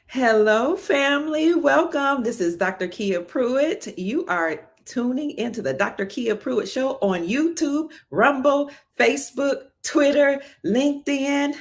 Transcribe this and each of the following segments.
Hello, family. Welcome. This is Dr. Kia Pruitt. You are tuning into the Dr. Kia Pruitt Show on YouTube, Rumble, Facebook, Twitter, LinkedIn,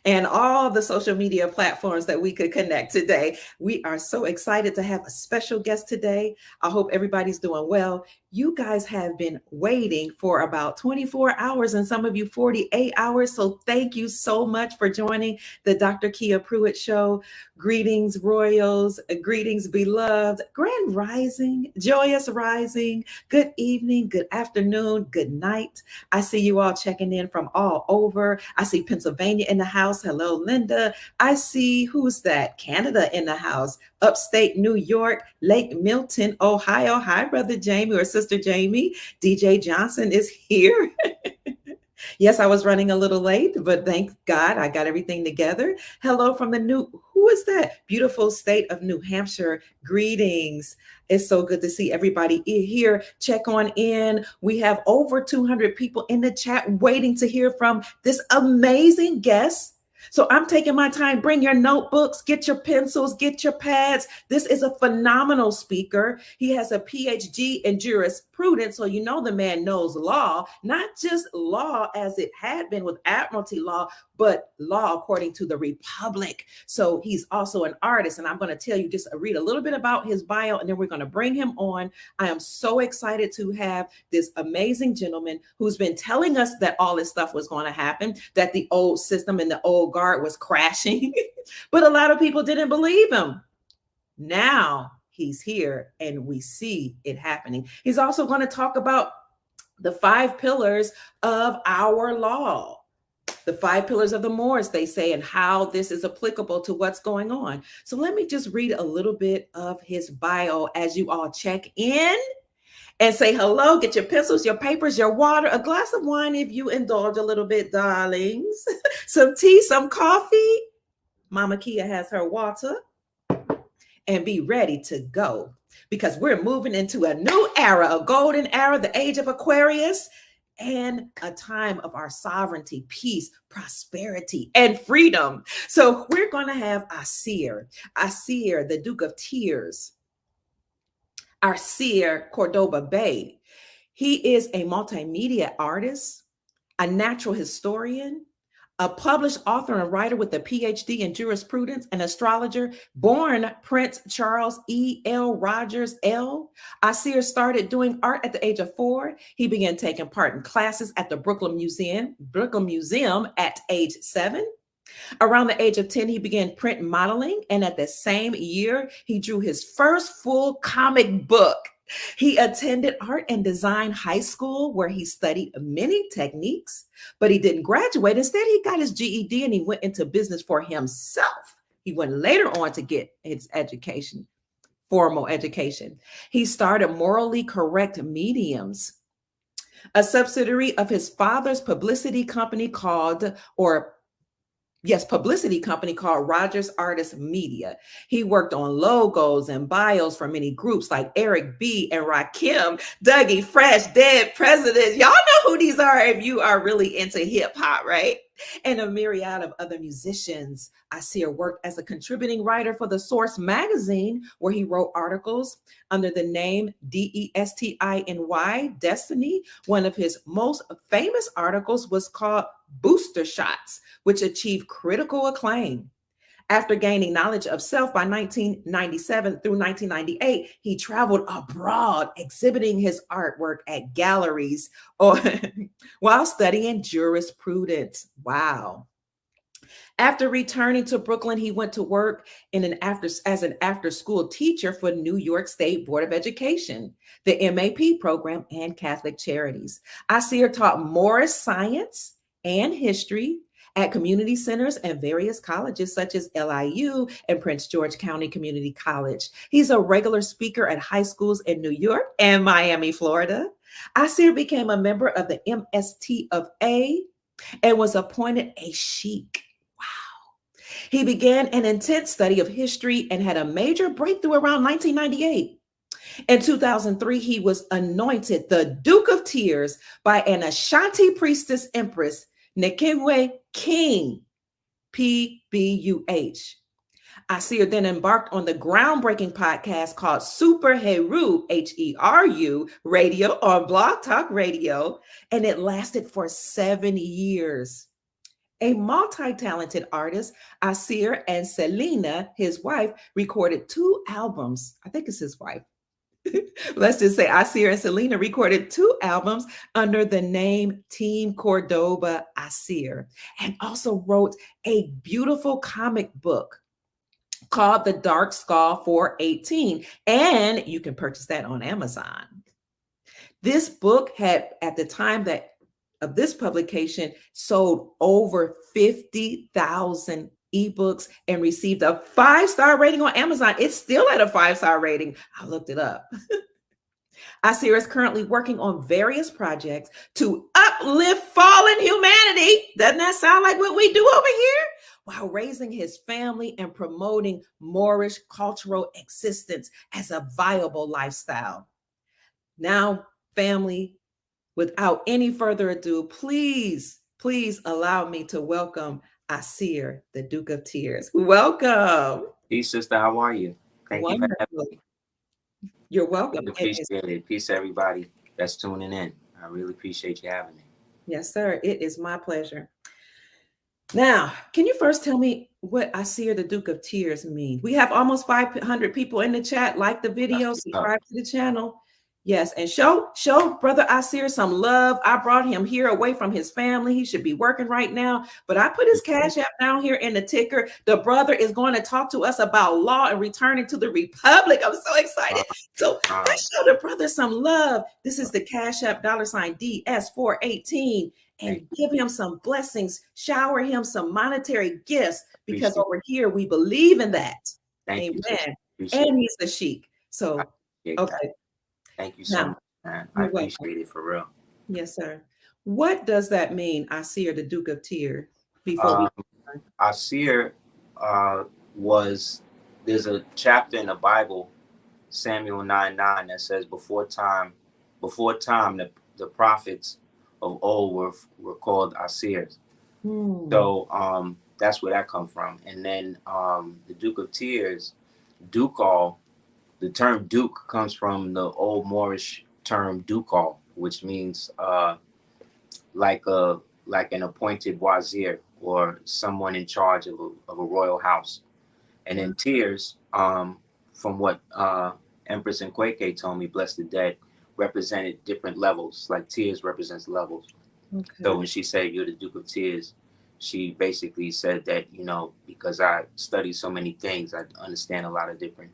and all the social media platforms that we could connect today. We are so excited to have a special guest today. I hope everybody's doing well. You guys have been waiting for about 24 hours and some of you 48 hours. So thank you so much for joining the Dr. Kia Pruitt Show. Greetings, royals, greetings, beloved, grand rising, joyous rising, good evening, good afternoon, good night. I see you all checking in from all over. I see Pennsylvania in the house. Hello, Linda. I see who's that? Canada in the house. Upstate New York, Lake Milton, Ohio. Hi, Brother Jamie or Sister Jamie. DJ Johnson is here. Yes, I was running a little late, but thank God I got everything together. Hello from who is that? Beautiful state of New Hampshire. Greetings. It's so good to see everybody here. Check on in. We have over 200 people in the chat waiting to hear from this amazing guest. So I'm taking my time. Bring your notebooks, get your pencils, get your pads. This is a phenomenal speaker. He has a PhD in jurisprudence. So you know the man knows law, not just law as it had been with admiralty law, but law according to the Republic. So he's also an artist. And I'm going to tell you, just read a little bit about his bio, and then we're going to bring him on. I am so excited to have this amazing gentleman who's been telling us that all this stuff was going to happen, that the old system and the old guard was crashing, but a lot of people didn't believe him. Now he's here and we see it happening. He's also going to talk about the 5 pillars of our law. The 5 pillars of the Moors, they say, and how this is applicable to what's going on. So let me just read a little bit of his bio as you all check in and say hello. Get your pencils, your papers, your water, a glass of wine if you indulge a little bit, darlings. Some tea, some coffee. Mama Kia has her water. And be ready to go because we're moving into a new era, a golden era, the age of Aquarius, and a time of our sovereignty, peace, prosperity, and freedom. So we're going to have Aseer, the Duke of Tears, Aseer Cordoba Bay. He is a multimedia artist, a natural historian, a published author and writer with a PhD in jurisprudence, an astrologer, born Prince Charles E.L. Rogers L. Aseer started doing art at the age of 4. He began taking part in classes at the Brooklyn Museum at age 7. Around the age of 10, he began print modeling, and at the same year, he drew his first full comic book. He attended art and design high school where he studied many techniques, but he didn't graduate. Instead, he got his GED and he went into business for himself. He went later on to get his education, formal education. He started Morally Correct Mediums, a subsidiary of his father's publicity company called Rogers Artist Media. He worked on logos and bios for many groups like Eric B. and Rakim, Dougie Fresh, Dead President. Y'all know who these are if you are really into hip hop, right? And a myriad of other musicians. Aseer worked as a contributing writer for The Source magazine, where he wrote articles under the name Destiny, Destiny. One of his most famous articles was called Booster Shots, which achieved critical acclaim. After gaining knowledge of self by 1997 through 1998, he traveled abroad exhibiting his artwork at galleries while studying jurisprudence. Wow. After returning to Brooklyn, he went to work as an after-school teacher for New York State Board of Education, the MAP program, and Catholic Charities. Aseer taught Moorish science and history at community centers and various colleges such as LIU and Prince George County Community College. He's a regular speaker at high schools in New York and Miami, Florida. Aseer became a member of the MST of A and was appointed a sheikh. Wow. He began an intense study of history and had a major breakthrough around 1998. In 2003, he was anointed the Duke of Tears by an Ashanti priestess empress, Nekemwe King, PBUH. Aseer then embarked on the groundbreaking podcast called Super Heru, Heru Radio on Blog Talk Radio, and it lasted for 7 years. A multi-talented artist, Aseer and Selena, his wife, recorded 2 albums. I think it's his wife. Let's just say Aseer and Selena recorded 2 albums under the name Team Cordoba Aseer, and also wrote a beautiful comic book called The Dark Skull 418, and you can purchase that on Amazon. This book had, at the time that of this publication, sold over 50,000 ebooks and received a 5-star rating on Amazon. It's still at a 5-star rating. I looked it up. Aseer is currently working on various projects to uplift fallen humanity. Doesn't that sound like what we do over here? While raising his family and promoting Moorish cultural existence as a viable lifestyle. Now, family, without any further ado, please allow me to welcome Aseer, the Duke of Tears. Welcome. Peace, sister. How are you? Thank you for having me. You're welcome. Appreciate it. Peace, everybody that's tuning in. I really appreciate you having me. Yes, sir. It is my pleasure. Now, can you first tell me what Aseer, the Duke of Tears means? We have almost 500 people in the chat. Like the video, subscribe to the channel. Yes, and show Brother Aseer some love. I brought him here away from his family. He should be working right now, but I put his Cash App down here in the ticker. The brother is going to talk to us about law and returning to the Republic. I'm so excited. So let's show the brother some love. This is the Cash App $DS418, and give him some blessings. Shower him some monetary gifts, because over here we believe in that. Amen. And he's a sheik. So, okay. Thank you so much, man. I appreciate it, for real. Yes, sir. What does that mean, Aseer, the Duke of Tears? Aseer there's a chapter in the Bible, Samuel 9:9, that says before time, the prophets of old were called Aseers. So that's where that comes from. And then the Duke of Tears, Dukal. The term Duke comes from the old Moorish term Dukal, which means like an appointed wazir, or someone in charge of a royal house. And then Tears, from what Empress Nkweke told me, bless the dead, represented different levels. Like Tears represents levels. Okay. So when she said you're the Duke of Tears, she basically said that, because I study so many things, I understand a lot of different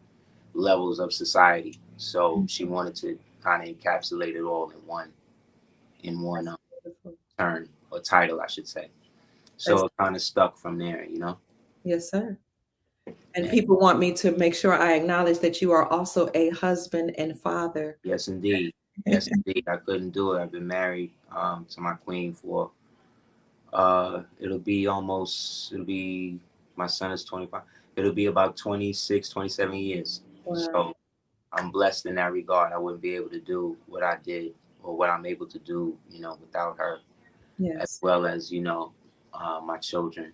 levels of society. So she wanted to kind of encapsulate it all in one turn, or title, I should say. So it kind of stuck from there, Yes, sir. And people want me to make sure I acknowledge that you are also a husband and father. Yes, indeed. Yes, indeed. I couldn't do it. I've been married to my queen for it'll be my son is 25. It'll be about 26, 27 years. Wow. So I'm blessed in that regard. I wouldn't be able to do what I did, or what I'm able to do, without her. Yes. As well as, my children.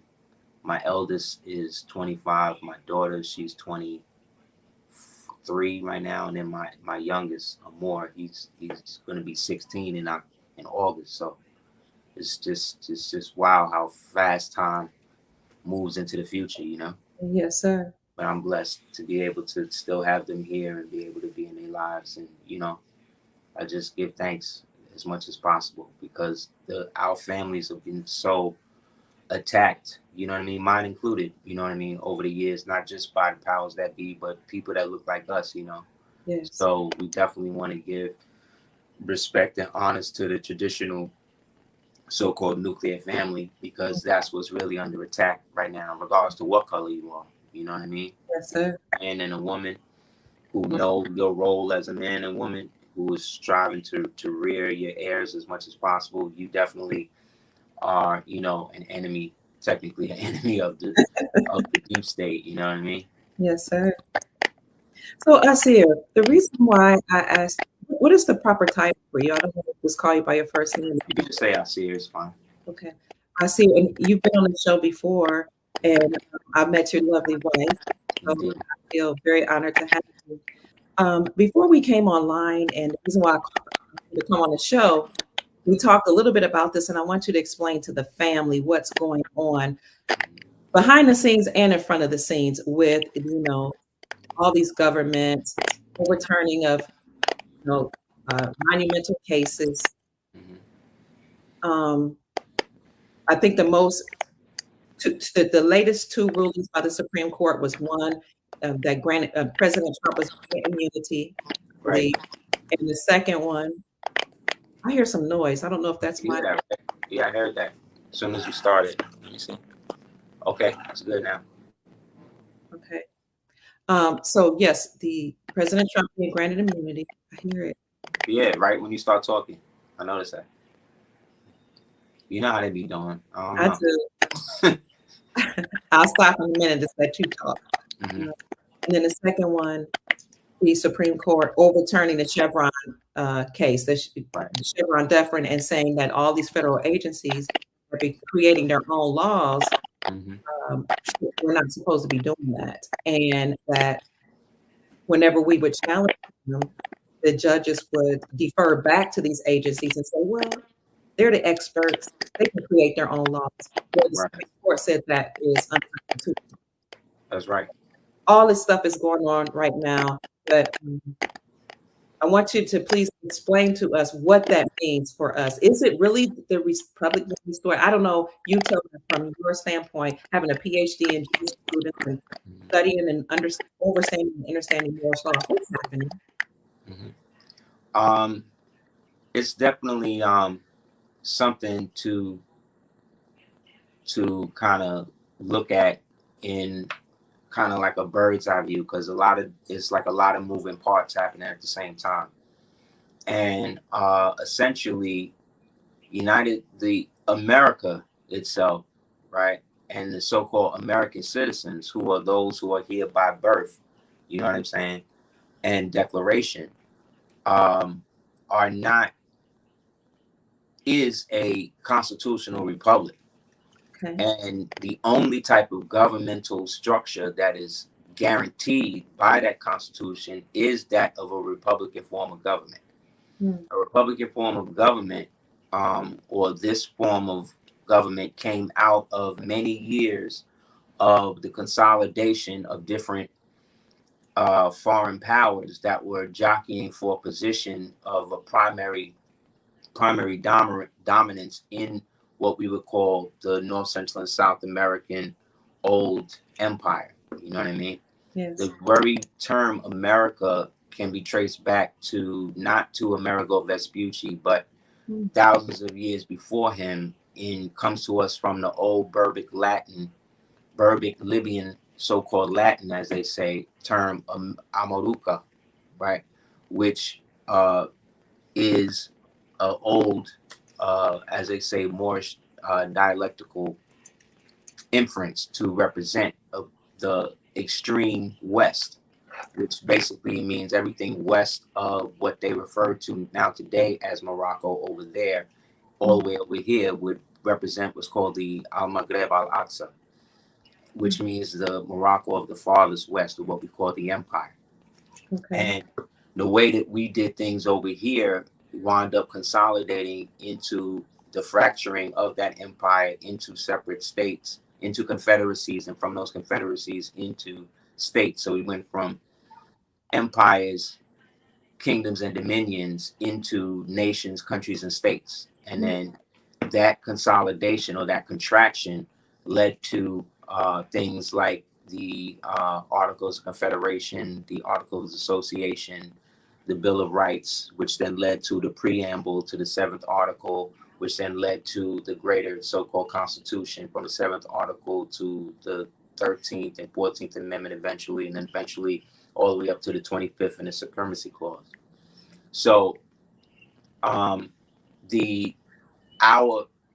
My eldest is 25. My daughter, she's 23 right now. And then my youngest, Amour, he's going to be 16 in August. So it's just wow how fast time moves into the future, Yes, sir. But I'm blessed to be able to still have them here and be able to be in their lives. And, I just give thanks as much as possible, because our families have been so attacked, mine included, over the years, not just by the powers that be, but people that look like us, Yes. So we definitely want to give respect and honors to the traditional so-called nuclear family, because that's what's really under attack right now, in regards to what color you are. You know what I mean? Yes, sir. A man and a woman who know your role as a man and woman, who is striving to rear your heirs as much as possible. You definitely are, an enemy, technically an enemy of the deep state. You know what I mean? Yes, sir. So Aseer, the reason why I asked, what is the proper title for you? I don't want to just call you by your first name. You can just say Aseer, it's fine. Okay. Aseer, and you've been on the show before, and I met your lovely wife. So I feel very honored to have you. Before we came online, and the reason why I called you to come on the show, we talked a little bit about this, and I want you to explain to the family what's going on behind the scenes and in front of the scenes with, all these governments overturning of, monumental cases. I think the latest two rulings by the Supreme Court was one that granted President Trump was granted immunity, I believe, and the second one, I hear some noise. I don't know if that's my. Yeah, I heard that as soon as you started. Let me see. Okay, it's good now. Okay. So yes, the President Trump being granted immunity. I hear it. Yeah, right when you start talking, I noticed that. You know how they be doing. I do. I'll stop in a minute to let you talk. And then the second one, the Supreme Court overturning the Chevron case, the Chevron deference, and saying that all these federal agencies are creating their own laws. We're not supposed to be doing that, and that whenever we would challenge them, the judges would defer back to these agencies and say, well, they're the experts. They can create their own laws. Well, the Supreme Court said that is unconstitutional. That's right. All this stuff is going on right now, but I want you to please explain to us what that means for us. Is it really the Republic story? I don't know. You tell me from your standpoint, having a PhD in jurisprudence and studying and understanding and understanding Moore's law. What's happening? It's definitely something to kind of look at in kind of like a bird's eye view, because it's like a lot of moving parts happening at the same time. And essentially America itself, right, and the so-called American citizens, who are those who are here by birth, you know what I'm saying, and declaration, is a constitutional republic. Okay. And the only type of governmental structure that is guaranteed by that constitution is that of a Republican form of government. A Republican form of government, or this form of government, came out of many years of the consolidation of different foreign powers that were jockeying for a position of a primary dominance in what we would call the North, Central, and South American old empire. You know what I mean? Yes. The very term America can be traced back to not to Amerigo Vespucci, but thousands of years before him, comes to us from the old Berbic Libyan, so-called Latin, as they say, term Amaruca, right? Which is old, as they say, Moorish dialectical inference to represent the extreme West, which basically means everything west of what they refer to now today as Morocco over there, all the way over here would represent what's called the Al-Maghreb Al-Aqsa, which means the Morocco of the farthest west, or what we call the empire. Okay. And the way that we did things over here wound up consolidating into the fracturing of that empire into separate states, into confederacies, and from those confederacies into states. So we went from empires, kingdoms, and dominions into nations, countries, and states. And then that consolidation or that contraction led to things like the Articles of Confederation, the Articles of Association, the Bill of Rights, which then led to the preamble to the 7th Article, which then led to the greater so-called Constitution, from the 7th Article to the 13th and 14th Amendment eventually, and then eventually all the way up to the 25th and the Supremacy Clause. So our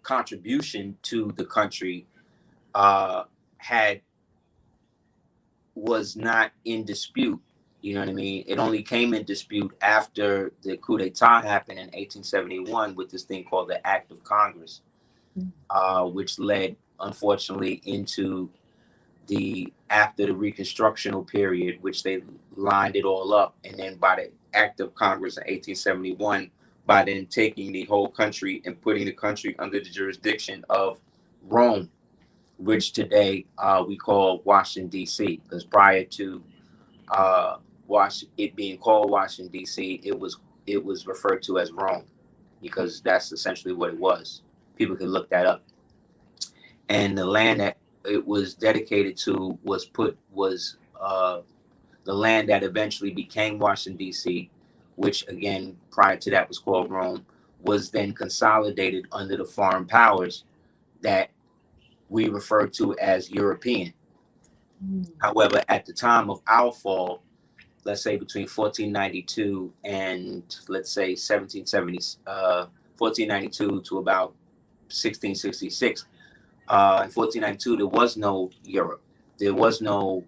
contribution to the country was not in dispute. You know what I mean? It only came in dispute after the coup d'etat happened in 1871 with this thing called the Act of Congress, which led, unfortunately, into after the Reconstructional period, which they lined it all up, and then by the Act of Congress in 1871, by then taking the whole country and putting the country under the jurisdiction of Rome, which today we call Washington, D.C., because prior to it being called Washington, D.C., it was referred to as Rome, because that's essentially what it was. People can look that up. And the land that it was dedicated to was the land that eventually became Washington, D.C., which again, prior to that was called Rome, was then consolidated under the foreign powers that we refer to as European. However, at the time of our fall, let's say between 1492 and let's say 1492 to about 1666, in 1492, there was no Europe. There was no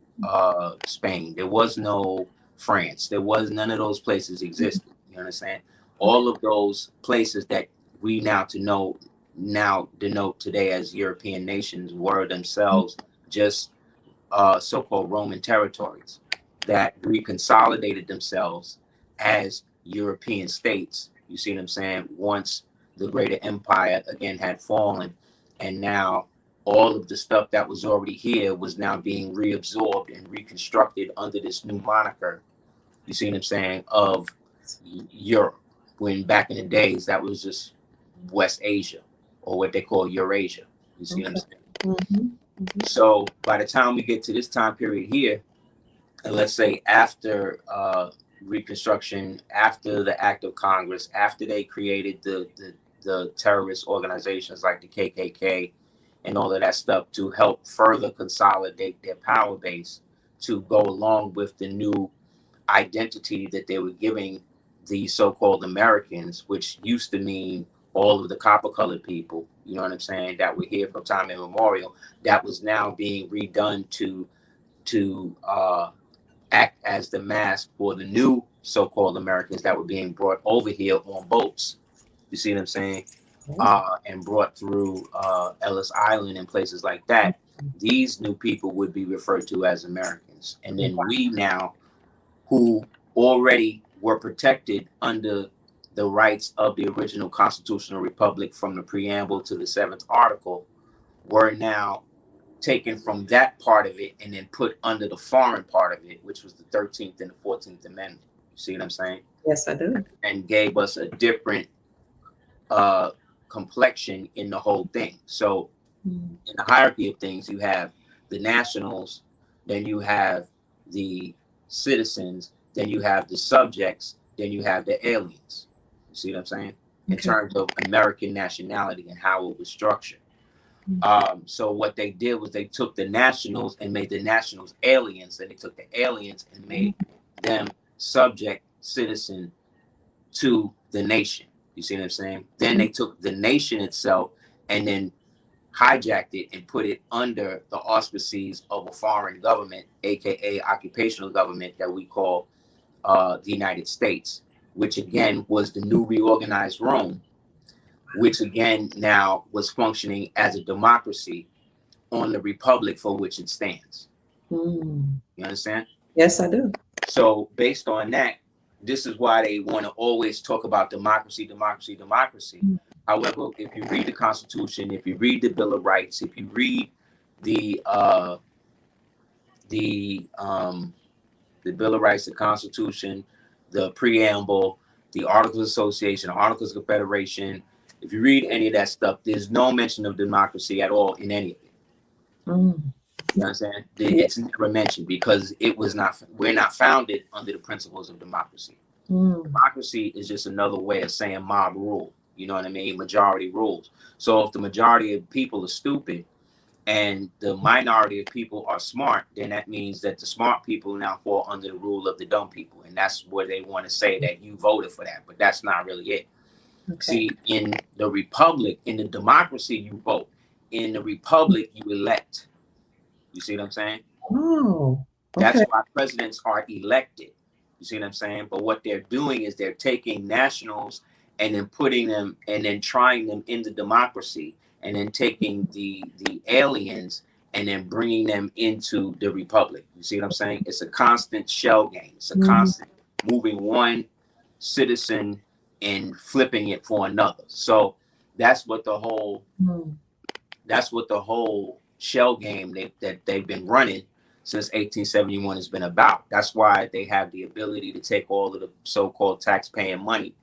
Spain. There was no France. There was none of those places existed. You understand? All of those places that we now denote today as European nations were themselves just so-called Roman territories that reconsolidated themselves as European states. You see what I'm saying? Once the greater empire again had fallen, and now all of the stuff that was already here was now being reabsorbed and reconstructed under this new moniker, you see what I'm saying, of Europe, when back in the days that was just West Asia, or what they call Eurasia. You see what I'm saying? Mm-hmm. So by the time we get to this time period here, and let's say after Reconstruction, after the Act of Congress, after they created the terrorist organizations like the KKK and all of that stuff to help further consolidate their power base to go along with the new identity that they were giving the so-called Americans, which used to mean all of the copper-colored people, you know what I'm saying, that were here from time immemorial, that was now being redone to act as the mask for the new so-called Americans that were being brought over here on boats. You see what I'm saying? And brought through Ellis Island and places like that. These new people would be referred to as Americans. And then we now, who already were protected under the rights of the original constitutional republic from the preamble to the 7th article, were now taken from that part of it and then put under the foreign part of it, which was the 13th and the 14th Amendment. You see what I'm saying? Yes, I do. And gave us a different complexion in the whole thing. So in the hierarchy of things, you have the nationals, then you have the citizens, then you have the subjects, then you have the aliens. You see what I'm saying? In terms of American nationality and how it was structured. So what they did was they took the nationals and made the nationals aliens, and they took the aliens and made them subject citizen to the nation. You see what I'm saying? Then they took the nation itself and then hijacked it and put it under the auspices of a foreign government, aka occupational government, that we call the United States, which again was the new reorganized Rome, which again now was functioning as a democracy on the republic for which it stands. You understand? Yes, I do. So based on that, this is why they want to always talk about democracy, democracy, democracy. However, if you read the Constitution, if you read the Bill of Rights, if you read the Bill of Rights, the Constitution, the preamble, the Articles of Association, the Articles of Confederation, if you read any of that stuff, there's no mention of democracy at all in any of it. You know what I'm saying? It's never mentioned because we're not founded under the principles of democracy. Democracy is just another way of saying mob rule. You know what I mean? Majority rules. So if the majority of people are stupid and the minority of people are smart, then that means that the smart people now fall under the rule of the dumb people. And that's where they want to say that you voted for that. But that's not really it. See, in the republic, in the democracy, you vote. In the republic, you elect. You see what I'm saying? That's why presidents are elected. You see what I'm saying? But what they're doing is they're taking nationals and then putting them and then trying them into democracy and then taking the aliens and then bringing them into the republic. You see what I'm saying? It's a constant shell game. It's a constant moving one citizen and flipping it for another. So that's what the whole shell game that they've been running since 1871 has been about. That's why they have the ability to take all of the so-called tax-paying money,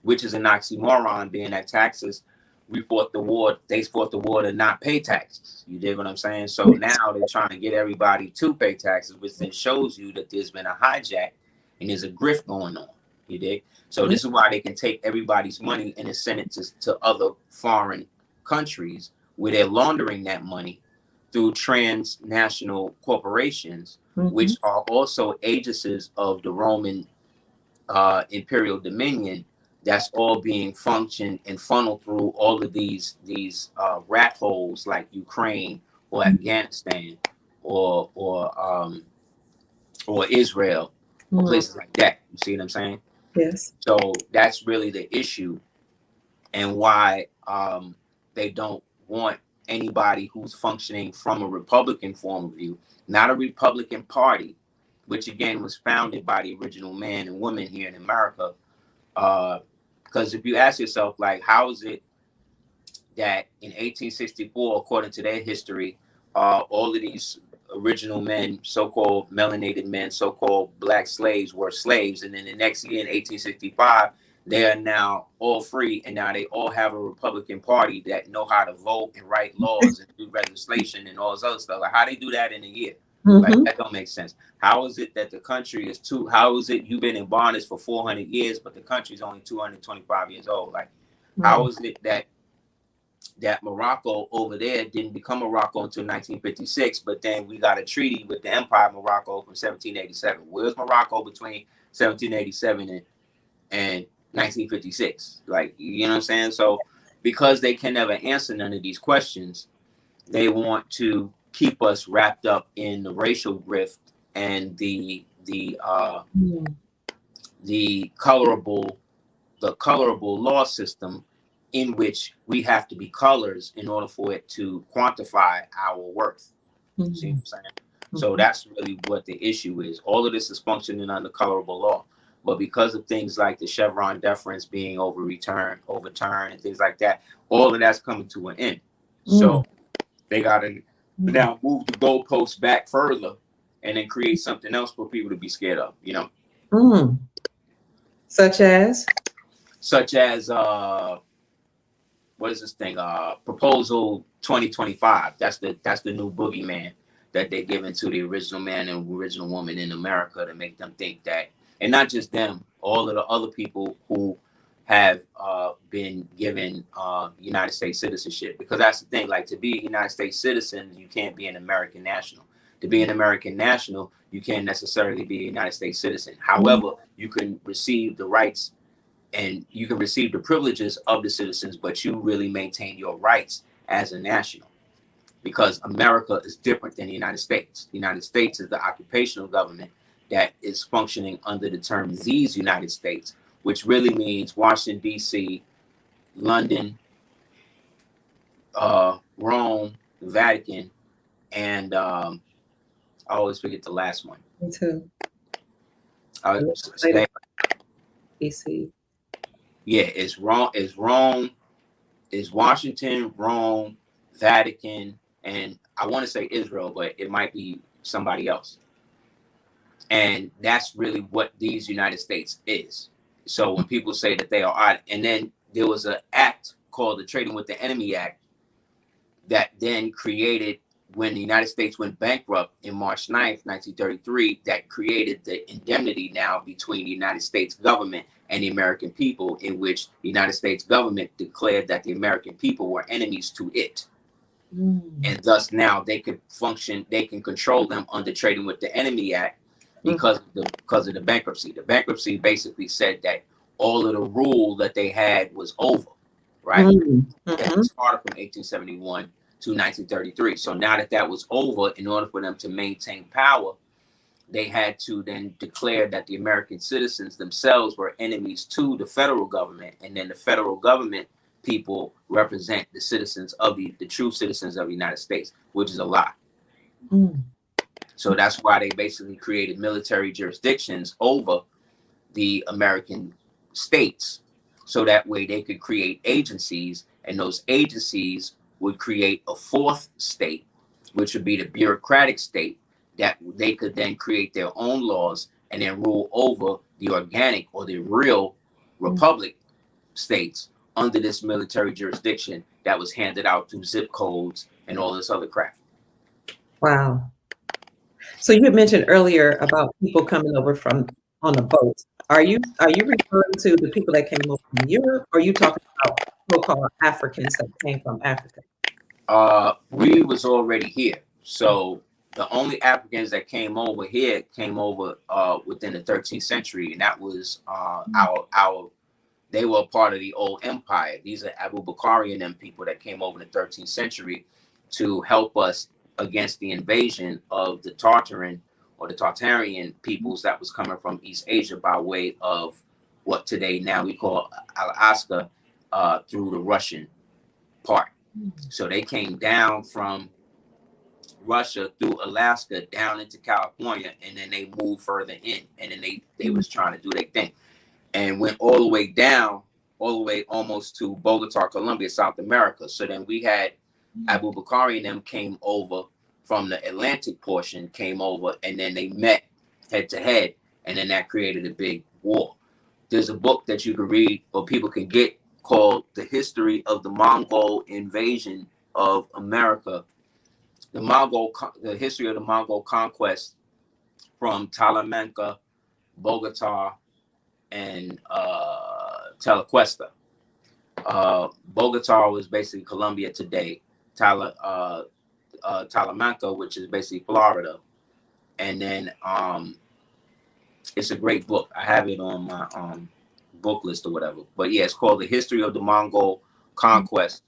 which is an oxymoron, being that taxes, they fought the war to not pay taxes. You dig what I'm saying? So now they're trying to get everybody to pay taxes, which then shows you that there's been a hijack and there's a grift going on. You dig? So this is why they can take everybody's money and then send it to other foreign countries where they're laundering that money through transnational corporations, which are also agencies of the Roman imperial dominion. That's all being functioned and funneled through all of these rat holes like Ukraine or Afghanistan or Israel or places like that. You see what I'm saying? Yes. So that's really the issue, and why they don't want anybody who's functioning from a Republican form of view, not a Republican Party, which again was founded by the original man and woman here in America. Because if you ask yourself, like, how is it that in 1864, according to their history, all of these original men, so-called melanated men, so-called black slaves, were slaves, and then the next year in 1865, they are now all free, and now they all have a Republican Party that know how to vote and write laws and do legislation and all this other stuff. Like, how they do that in a year? Like, that don't make sense. How is it that the country is how is it you've been in bondage for 400 years, but the country's only 225 years old? Like, how is it that Morocco over there didn't become Morocco until 1956, but then we got a treaty with the Empire of Morocco from 1787? Where's Morocco between 1787 and 1956? Like, you know what I'm saying? So because they can never answer none of these questions, they want to keep us wrapped up in the racial grift and the colorable law system, in which we have to be colors in order for it to quantify our worth. See what I'm saying? So that's really what the issue is. All of this is functioning under colorable law, but because of things like the Chevron deference being overturned and things like that, all of that's coming to an end. So they got to now move the goalposts back further and then create something else for people to be scared of, you know? Such as what is this thing? Proposal 2025. That's the new boogeyman that they're giving to the original man and original woman in America to make them think that, and not just them, all of the other people who have been given United States citizenship. Because that's the thing, like, to be a United States citizen, you can't be an American national. To be an American national, you can't necessarily be a United States citizen. However, you can receive the rights and you can receive the privileges of the citizens, but you really maintain your rights as a national. Because America is different than the United States. The United States is the occupational government that is functioning under the term these United States, which really means Washington, D.C., London, Rome, the Vatican, and I always forget the last one. Me too. D.C. Yeah, it's Rome, it's Washington, Rome, Vatican, and I want to say Israel, but it might be somebody else. And that's really what these United States is. So when people say that they are odd, and then there was an act called the Trading with the Enemy Act that then created, when the United States went bankrupt in March 9th, 1933, that created the indemnity now between the United States government and the American people, in which the United States government declared that the American people were enemies to it. And thus now they could function, they can control them under Trading with the Enemy Act because of the bankruptcy. The bankruptcy basically said that all of the rule that they had was over, right? That started from 1871 to 1933. So now that was over, in order for them to maintain power, they had to then declare that the American citizens themselves were enemies to the federal government, and then the federal government people represent the citizens of the true citizens of the United States, which is a lie. Mm. So that's why they basically created military jurisdictions over the American states. So that way they could create agencies, and those agencies would create a fourth state, which would be the bureaucratic state, that they could then create their own laws and then rule over the organic or the real republic states under this military jurisdiction that was handed out through zip codes and all this other crap. Wow. So you had mentioned earlier about people coming over from on a boat. Are you referring to the people that came over from Europe, or are you talking about so-called Africans that came from Africa? We was already here, so the only Africans that came over here came over within the 13th century, and that was our they were a part of the old empire. These are Abu Bakari and them people that came over in the 13th century to help us against the invasion of the Tartarian or the Tartarian peoples that was coming from East Asia by way of what today now we call Alaska through the Russian part. So they came down from Russia through Alaska down into California, and then they moved further in, and then they was trying to do their thing, and went all the way down, all the way almost to Bogota, Colombia, South America. So then we had Abu Bakari and them came over from the Atlantic portion, came over, and then they met head to head, and then that created a big war. There's a book that you can read or people can get called The History of the Mongol Invasion of America. The history of the Mongol conquest from Talamanca, Bogota, and Telequesta. Bogota was basically Colombia today. Talamanca, which is basically Florida, and then it's a great book. I have it on my book list or whatever. But yeah, it's called The History of the Mongol Conquest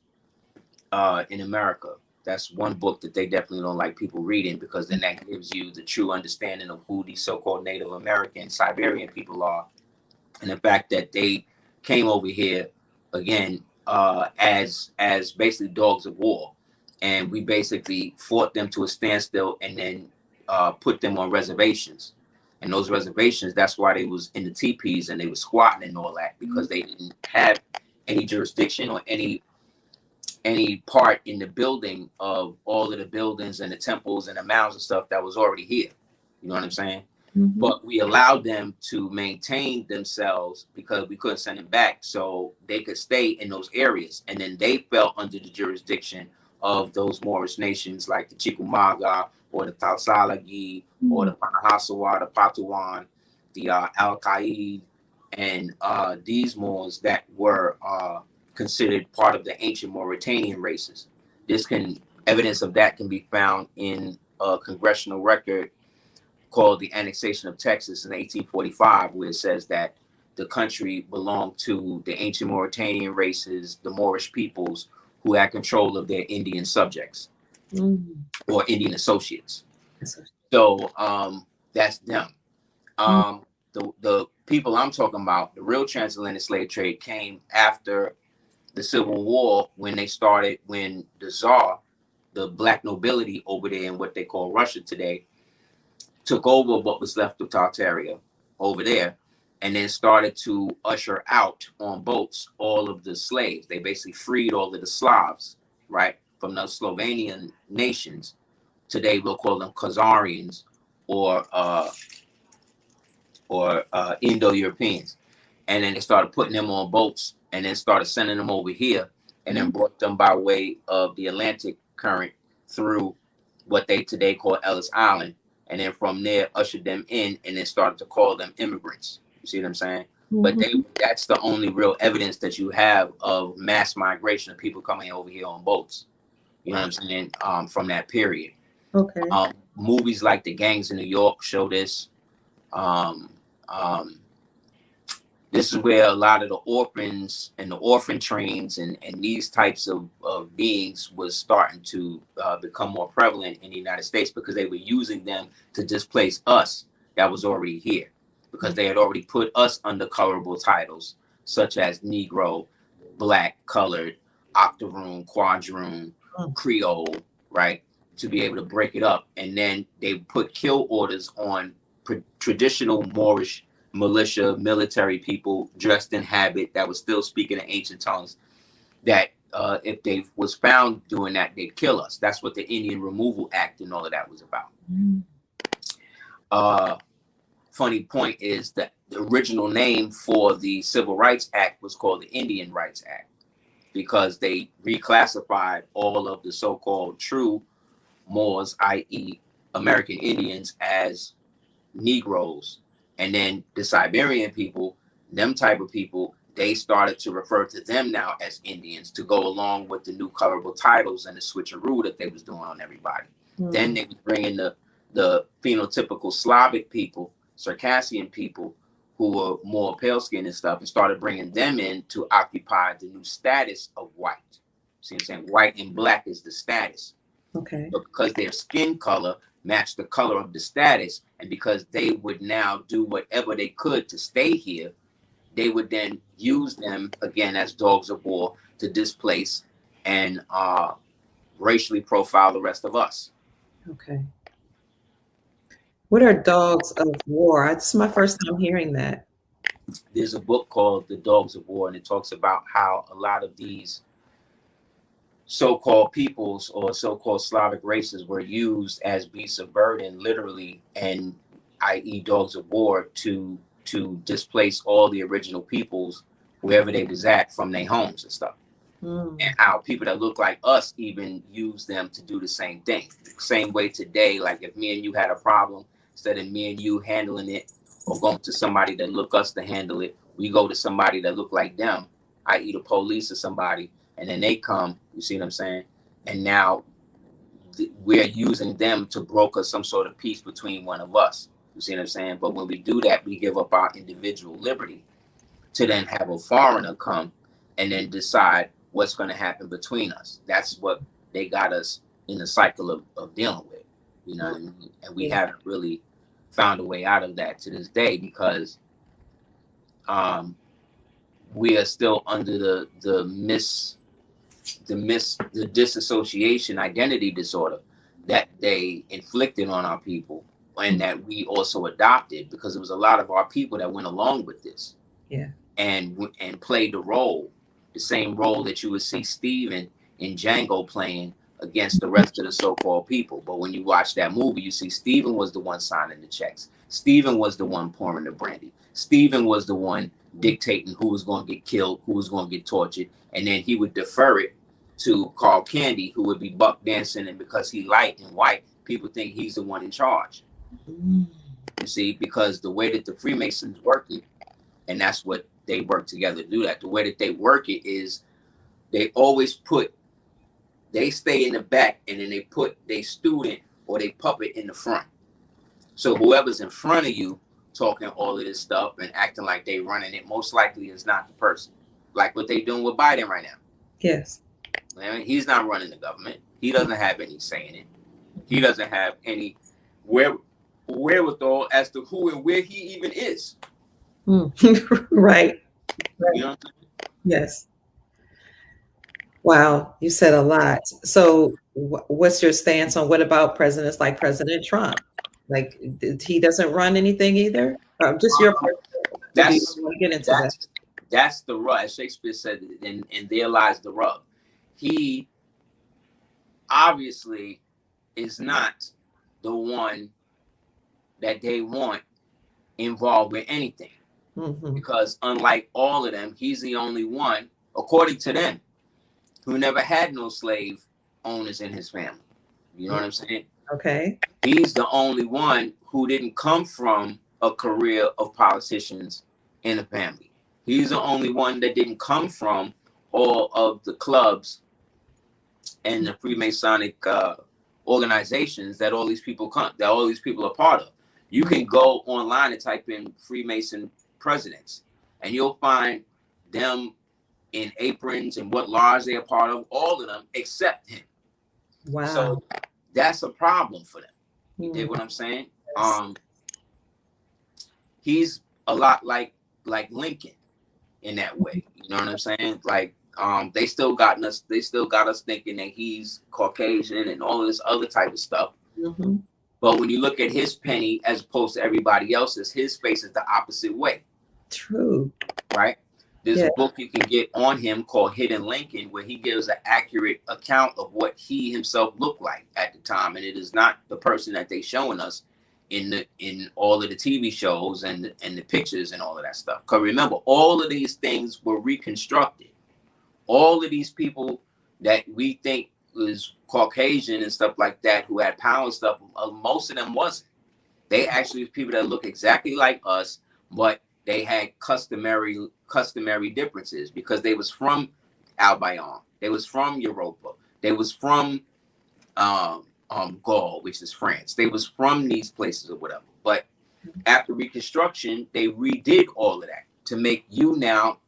in America. That's one book that they definitely don't like people reading, because then that gives you the true understanding of who these so-called Native American, Siberian people are, and the fact that they came over here again as basically dogs of war, and we basically fought them to a standstill, and then put them on reservations. And those reservations, that's why they was in the teepees and they was squatting and all that, because they didn't have any jurisdiction or any part in the building of all of the buildings and the temples and the mounds and stuff that was already here. You know what I'm saying? Mm-hmm. But we allowed them to maintain themselves because we couldn't send them back, so they could stay in those areas. And then they fell under the jurisdiction of those Moorish nations like the Chickamauga or the Talsalagi or the Panahasawa, the Patuan, the Al-Qaid, and these Moors that were considered part of the ancient Mauritanian races. Evidence of that can be found in a congressional record called the Annexation of Texas in 1845, where it says that the country belonged to the ancient Mauritanian races, the Moorish peoples, who had control of their Indian subjects or Indian associates. So that's them. The people I'm talking about, the real transatlantic slave trade, came after the Civil War, when the Tsar, the black nobility over there in what they call Russia today, took over what was left of Tartaria over there, and then started to usher out on boats all of the slaves. They basically freed all of the Slavs, right, from the Slovenian nations. Today we'll call them Khazarians or Indo-Europeans. And then they started putting them on boats and then started sending them over here, and then brought them by way of the Atlantic current through what they today call Ellis Island. And then from there ushered them in and then started to call them immigrants. You see what I'm saying? But that's the only real evidence that you have of mass migration of people coming over here on boats. You know what I'm saying? From that period. Okay. Movies like The Gangs in New York show this. This is where a lot of the orphans and the orphan trains and these types of beings was starting to become more prevalent in the United States, because they were using them to displace us that was already here, because they had already put us under colorable titles such as Negro, Black, Colored, Octoroon, Quadroon, Creole, right? to be able to break it up. And then they put kill orders on traditional Moorish militia, military people dressed in habit that was still speaking in ancient tongues, that if they was found doing that, they'd kill us. That's what the Indian Removal Act and all of that was about. Funny point is that the original name for the Civil Rights Act was called the Indian Rights Act, because they reclassified all of the so-called true Moors, i.e. American Indians, as Negroes. And then the Siberian people, them type of people, they started to refer to them now as Indians to go along with the new colorable titles and the switcheroo that they was doing on everybody. Then they was bringing the phenotypical Slavic people, Circassian people, who were more pale skinned and stuff, and started bringing them in to occupy the new status of white. See what I'm saying? White and black is the status. Okay. But because their skin color matched the color of the status, and because they would now do whatever they could to stay here, they would then use them again as dogs of war to displace and racially profile the rest of us. Okay. What are dogs of war? This is my first time hearing that. There's a book called The Dogs of War, and it talks about how a lot of these so-called peoples or so-called Slavic races were used as beasts of burden, literally, and i.e. dogs of war, to displace all the original peoples wherever they was at from their homes and stuff. And how people that look like us even use them to do the same thing. Same way today, like if me and you had a problem, instead of me and you handling it or going to somebody that look us to handle it, we go to somebody that look like them, i.e. the police or somebody, and then they come, you see what I'm saying? And now we're using them to broker some sort of peace between one of us. You see what I'm saying? But when we do that, we give up our individual liberty to then have a foreigner come and then decide what's going to happen between us. That's what they got us in the cycle of dealing with, you know what I mean? And we haven't really found a way out of that to this day, because we are still under the disassociation identity disorder that they inflicted on our people, and that we also adopted, because it was a lot of our people that went along with this, and played the same role that you would see Steven in Django playing against the rest of the so-called people. But when you watch that movie, you see Steven was the one signing the checks. Steven was the one pouring the brandy. Steven was the one dictating who was going to get killed, who was going to get tortured, and then he would defer it to Carl Candy, who would be buck dancing, and because he light and white, people think he's the one in charge. You see, because the way that the Freemasons work it, and that's what they work together to do that. The way that they work it is they always they stay in the back, and then they put their student or their puppet in the front. So whoever's in front of you talking all of this stuff and acting like they running it, most likely is not the person. Like what they doing with Biden right now. Yes. I mean, he's not running the government. He doesn't have any say in it. He doesn't have any wherewithal as to who and where he even is. Right. You know? Yes. Wow, you said a lot. So what's your stance on what about presidents like President Trump? Like, he doesn't run anything either? Just your that's want to get into that. That's the rub. As Shakespeare said, and there lies the rub. He obviously is not the one that they want involved with anything. Because unlike all of them, he's the only one, according to them, who never had no slave owners in his family. You know what I'm saying? Okay. He's the only one who didn't come from a career of politicians in the family. He's the only one that didn't come from all of the clubs and the Freemasonic organizations that all these people are part of. You can go online and type in Freemason presidents, and you'll find them in aprons and what lodge they're part of, all of them except him. Wow. So that's a problem for them. You dig what I'm saying? Yes. He's a lot like Lincoln in that way. You know what I'm saying? Like they still got us. They still got us thinking that he's Caucasian and all of this other type of stuff. Mm-hmm. But when you look at his penny as opposed to everybody else's, his face is the opposite way. True. Right? There's a book you can get on him called Hidden Lincoln, where he gives an accurate account of what he himself looked like at the time, and it is not the person that they showing us in all of the TV shows and the pictures and all of that stuff. Because remember, all of these things were reconstructed. All of these people that we think was Caucasian and stuff like that, who had power and stuff, most of them wasn't. They actually was people that look exactly like us, but they had customary differences because they was from Albion, they was from Europa, they was from Gaul, which is France. They was from these places or whatever. But after Reconstruction, they redid all of that to make you now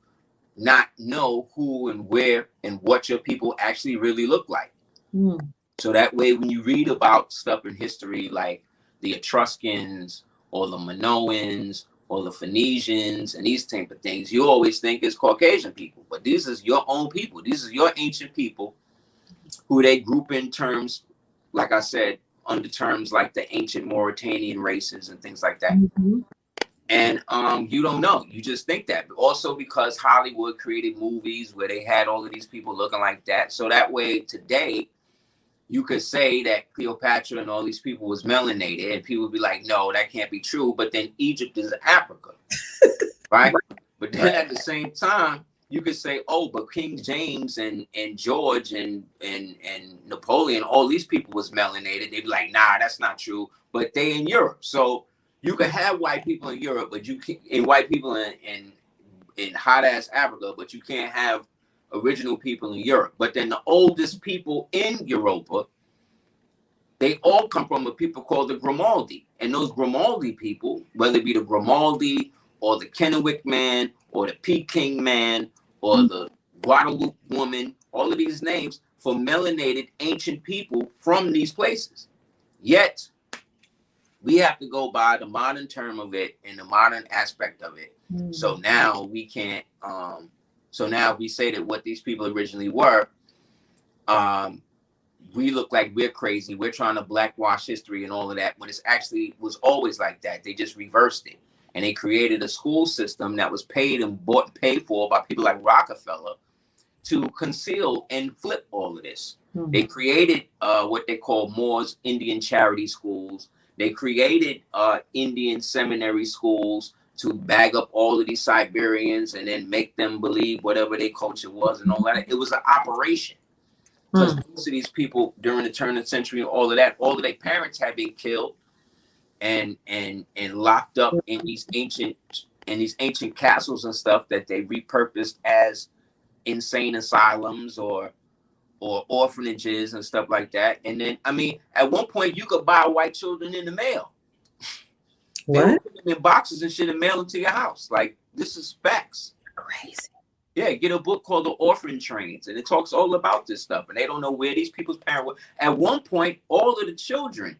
not know who and where and what your people actually really look like. Mm. So that way, when you read about stuff in history like the Etruscans or the Minoans or the Phoenicians and these type of things, you always think it's Caucasian people. But these is your own people. These is your ancient people who they group in terms, like I said, under terms like the ancient Mauritanian races and things like that. Mm-hmm. And you don't know. You just think that. But also because Hollywood created movies where they had all of these people looking like that. So that way today, you could say that Cleopatra and all these people was melanated. And people would be like, no, that can't be true. But then Egypt is Africa. Right? But then at the same time, you could say, oh, but King James and George and Napoleon, all these people was melanated. They'd be like, nah, that's not true. But they in Europe. So you could have white people in Europe, but you can't, and white people in hot ass Africa, but you can't have original people in Europe. But then the oldest people in Europa, they all come from a people called the Grimaldi. And those Grimaldi people, whether it be the Grimaldi or the Kennewick man or the Peking man or the Guadalupe woman, all of these names for melanated ancient people from these places. Yet, we have to go by the modern term of it and the modern aspect of it. Mm. So now we can't, so now we say that what these people originally were, we look like we're crazy. We're trying to blackwash history and all of that, when it's actually was always like that. They just reversed it. And they created a school system that was paid and bought and paid for by people like Rockefeller to conceal and flip all of this. Mm. They created what they call Moors Indian charity schools. They created Indian seminary schools to bag up all of these Siberians and then make them believe whatever their culture was and all that. It was an operation. Because most of these people during the turn of the century, all of their parents had been killed and locked up in these ancient castles and stuff that they repurposed as insane asylums or orphanages and stuff like that. And then, I mean, at one point you could buy white children in the mail. What? They would put them in boxes and shit and mail them to your house. Like, this is facts. Crazy. Yeah, get a book called The Orphan Trains, and it talks all about this stuff. And they don't know where these people's parents were. At one point, all of the children,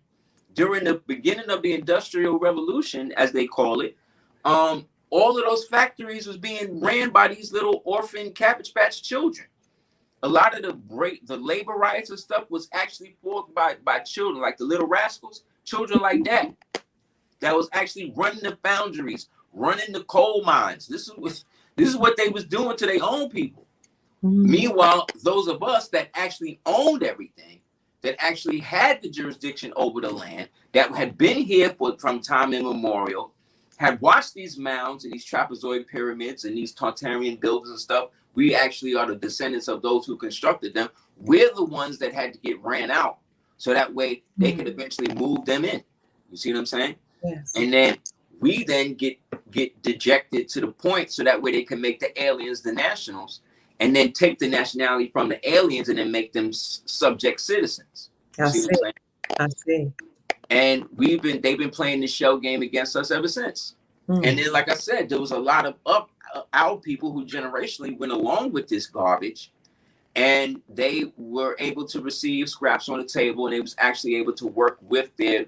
during the beginning of the Industrial Revolution, as they call it, all of those factories was being ran by these little orphan Cabbage Patch children. A lot of the labor riots and stuff was actually fought by children, like the Little Rascals, children like that was actually running the foundries, running the coal mines. This is what they was doing to their own people. Mm-hmm. Meanwhile, those of us that actually owned everything, that actually had the jurisdiction over the land, that had been here from time immemorial, had watched these mounds and these trapezoid pyramids and these Tartarian buildings and stuff. We actually are the descendants of those who constructed them. We're the ones that had to get ran out, so that way they could eventually move them in. You see what I'm saying? Yes. And then we then get dejected to the point so that way they can make the aliens the nationals, and then take the nationality from the aliens and then make them subject citizens. I see. And they've been playing the shell game against us ever since. Mm. And then, like I said, there was a lot of our people who generationally went along with this garbage, and they were able to receive scraps on the table, and they was actually able to work with the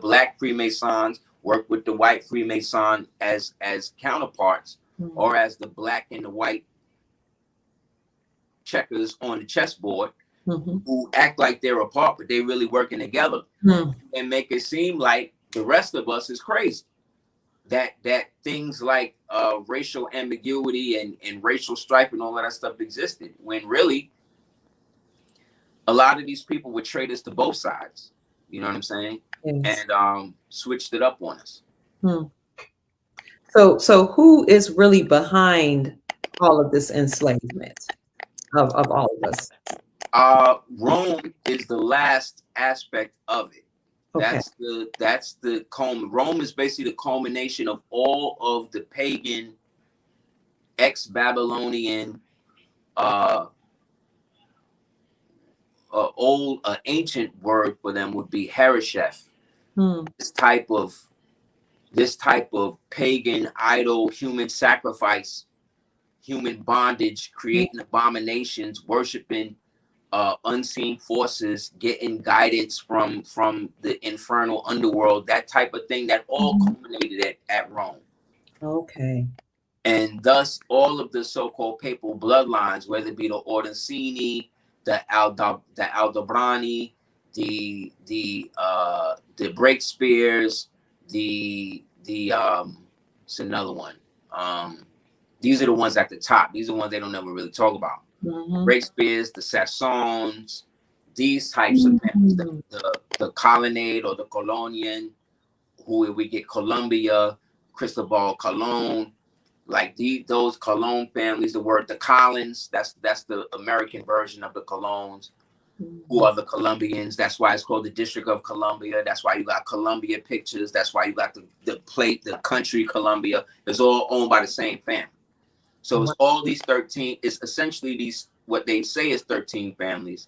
black Freemasons, work with the white Freemason as counterparts, or as the black and the white checkers on the chessboard who act like they're apart, but they really working together and make it seem like the rest of us is crazy. That things like racial ambiguity and racial strife and all of that stuff existed, when really a lot of these people were traitors to both sides. You know what I'm saying? Yes. And switched it up on us. So who is really behind all of this enslavement of all of us? Rome is the last aspect of it. Okay. That's the Rome is basically the culmination of all of the pagan, ex-Babylonian, ancient word for them would be heresheth. This type of pagan idol, human sacrifice, human bondage, creating abominations, worshiping unseen forces, getting guidance from the infernal underworld, that type of thing, that all culminated at Rome. Okay. And thus all of the so-called papal bloodlines, whether it be the Orsini, the Aldobrani, the Breakspears, it's another one. These are the ones at the top. These are the ones they don't ever really talk about. Breakspears, the Sassons, these types of families, the Colonnade or the Colonian, who we get Columbia, Cristobal Colon, like those Colon families. The word the Collins, that's the American version of the Colons, who are the Colombians. That's why it's called the District of Columbia. That's why you got Columbia Pictures. That's why you got the plate, the country Columbia. It's all owned by the same family. So it's all these 13, it's essentially these, what they say is 13 families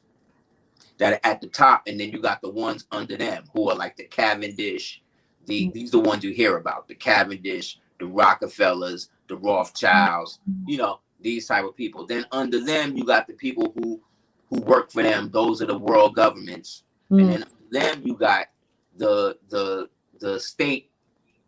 that are at the top, and then you got the ones under them who are like the Cavendish, these are the ones you hear about, the Cavendish, the Rockefellers, the Rothschilds, you know, these type of people. Then under them, you got the people who work for them, those are the world governments. And then under them, you got the state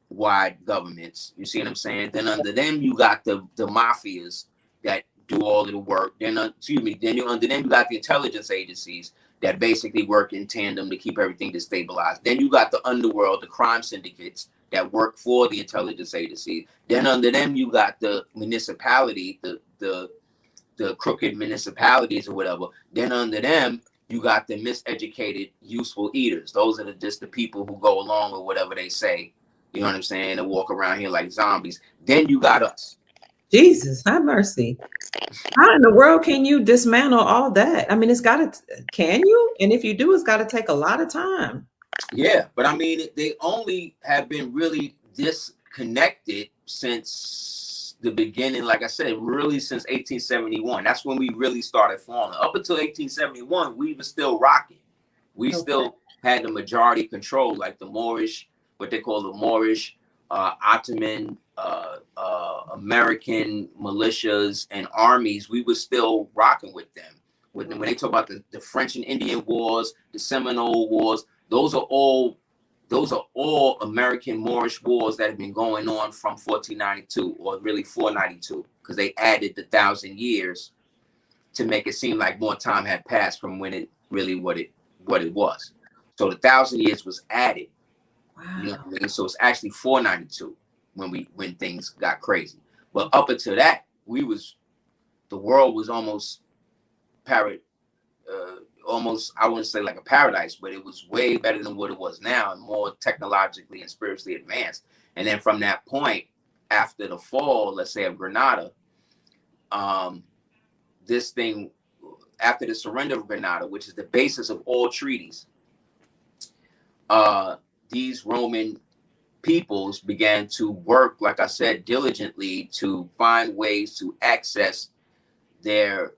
wide governments. You see what I'm saying? Then under them you got the mafias that do all of the work. Then under them you got the intelligence agencies that basically work in tandem to keep everything destabilized. Then you got the underworld, the crime syndicates that work for the intelligence agencies. Then under them you got the municipality, the crooked municipalities or whatever. Then under them you got the miseducated useful eaters. Those are just the people who go along with whatever they say. You know what I'm saying? And walk around here like zombies. Then you got us. Jesus, have mercy. How in the world can you dismantle all that? I mean, can you? And if you do, it's got to take a lot of time. Yeah, but I mean, they only have been really disconnected since the beginning. Like I said, really since 1871. That's when we really started falling. Up until 1871, we were still rocking. We still had the majority control, like the Moorish, what they call the Moorish, Ottoman, American militias and armies. We were still rocking with them. When they talk about the French and Indian Wars, the Seminole Wars, those are all American Moorish wars that have been going on from 1492, or really 492, because they added the 1,000 years to make it seem like more time had passed from when it really what it was. So the 1,000 years was added. Wow. You know what I mean? So it's actually 492 when things got crazy. But up until that, the world was almost I wouldn't say like a paradise, but it was way better than what it was now, and more technologically and spiritually advanced. And then from that point, after the fall, let's say, of Granada, this thing, after the surrender of Granada, which is the basis of all treaties, these Roman peoples began to work, like I said, diligently to find ways to access their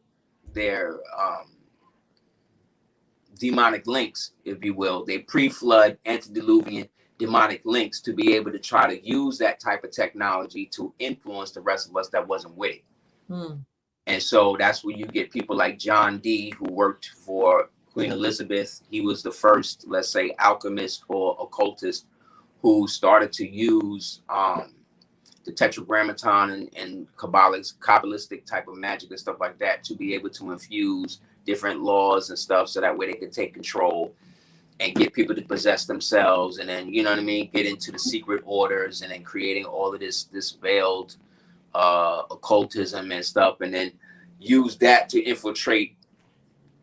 demonic links, if you will, they pre-flood, antediluvian demonic links, to be able to try to use that type of technology to influence the rest of us that wasn't with it. And so that's where you get people like John Dee, who worked for Queen Elizabeth. He was the first, let's say, alchemist or occultist who started to use the tetragrammaton and Kabbalistic type of magic and stuff like that, to be able to infuse different laws and stuff, so that way they can take control and get people to possess themselves, and then, you know what I mean, get into the secret orders, and then creating all of this veiled occultism and stuff, and then use that to infiltrate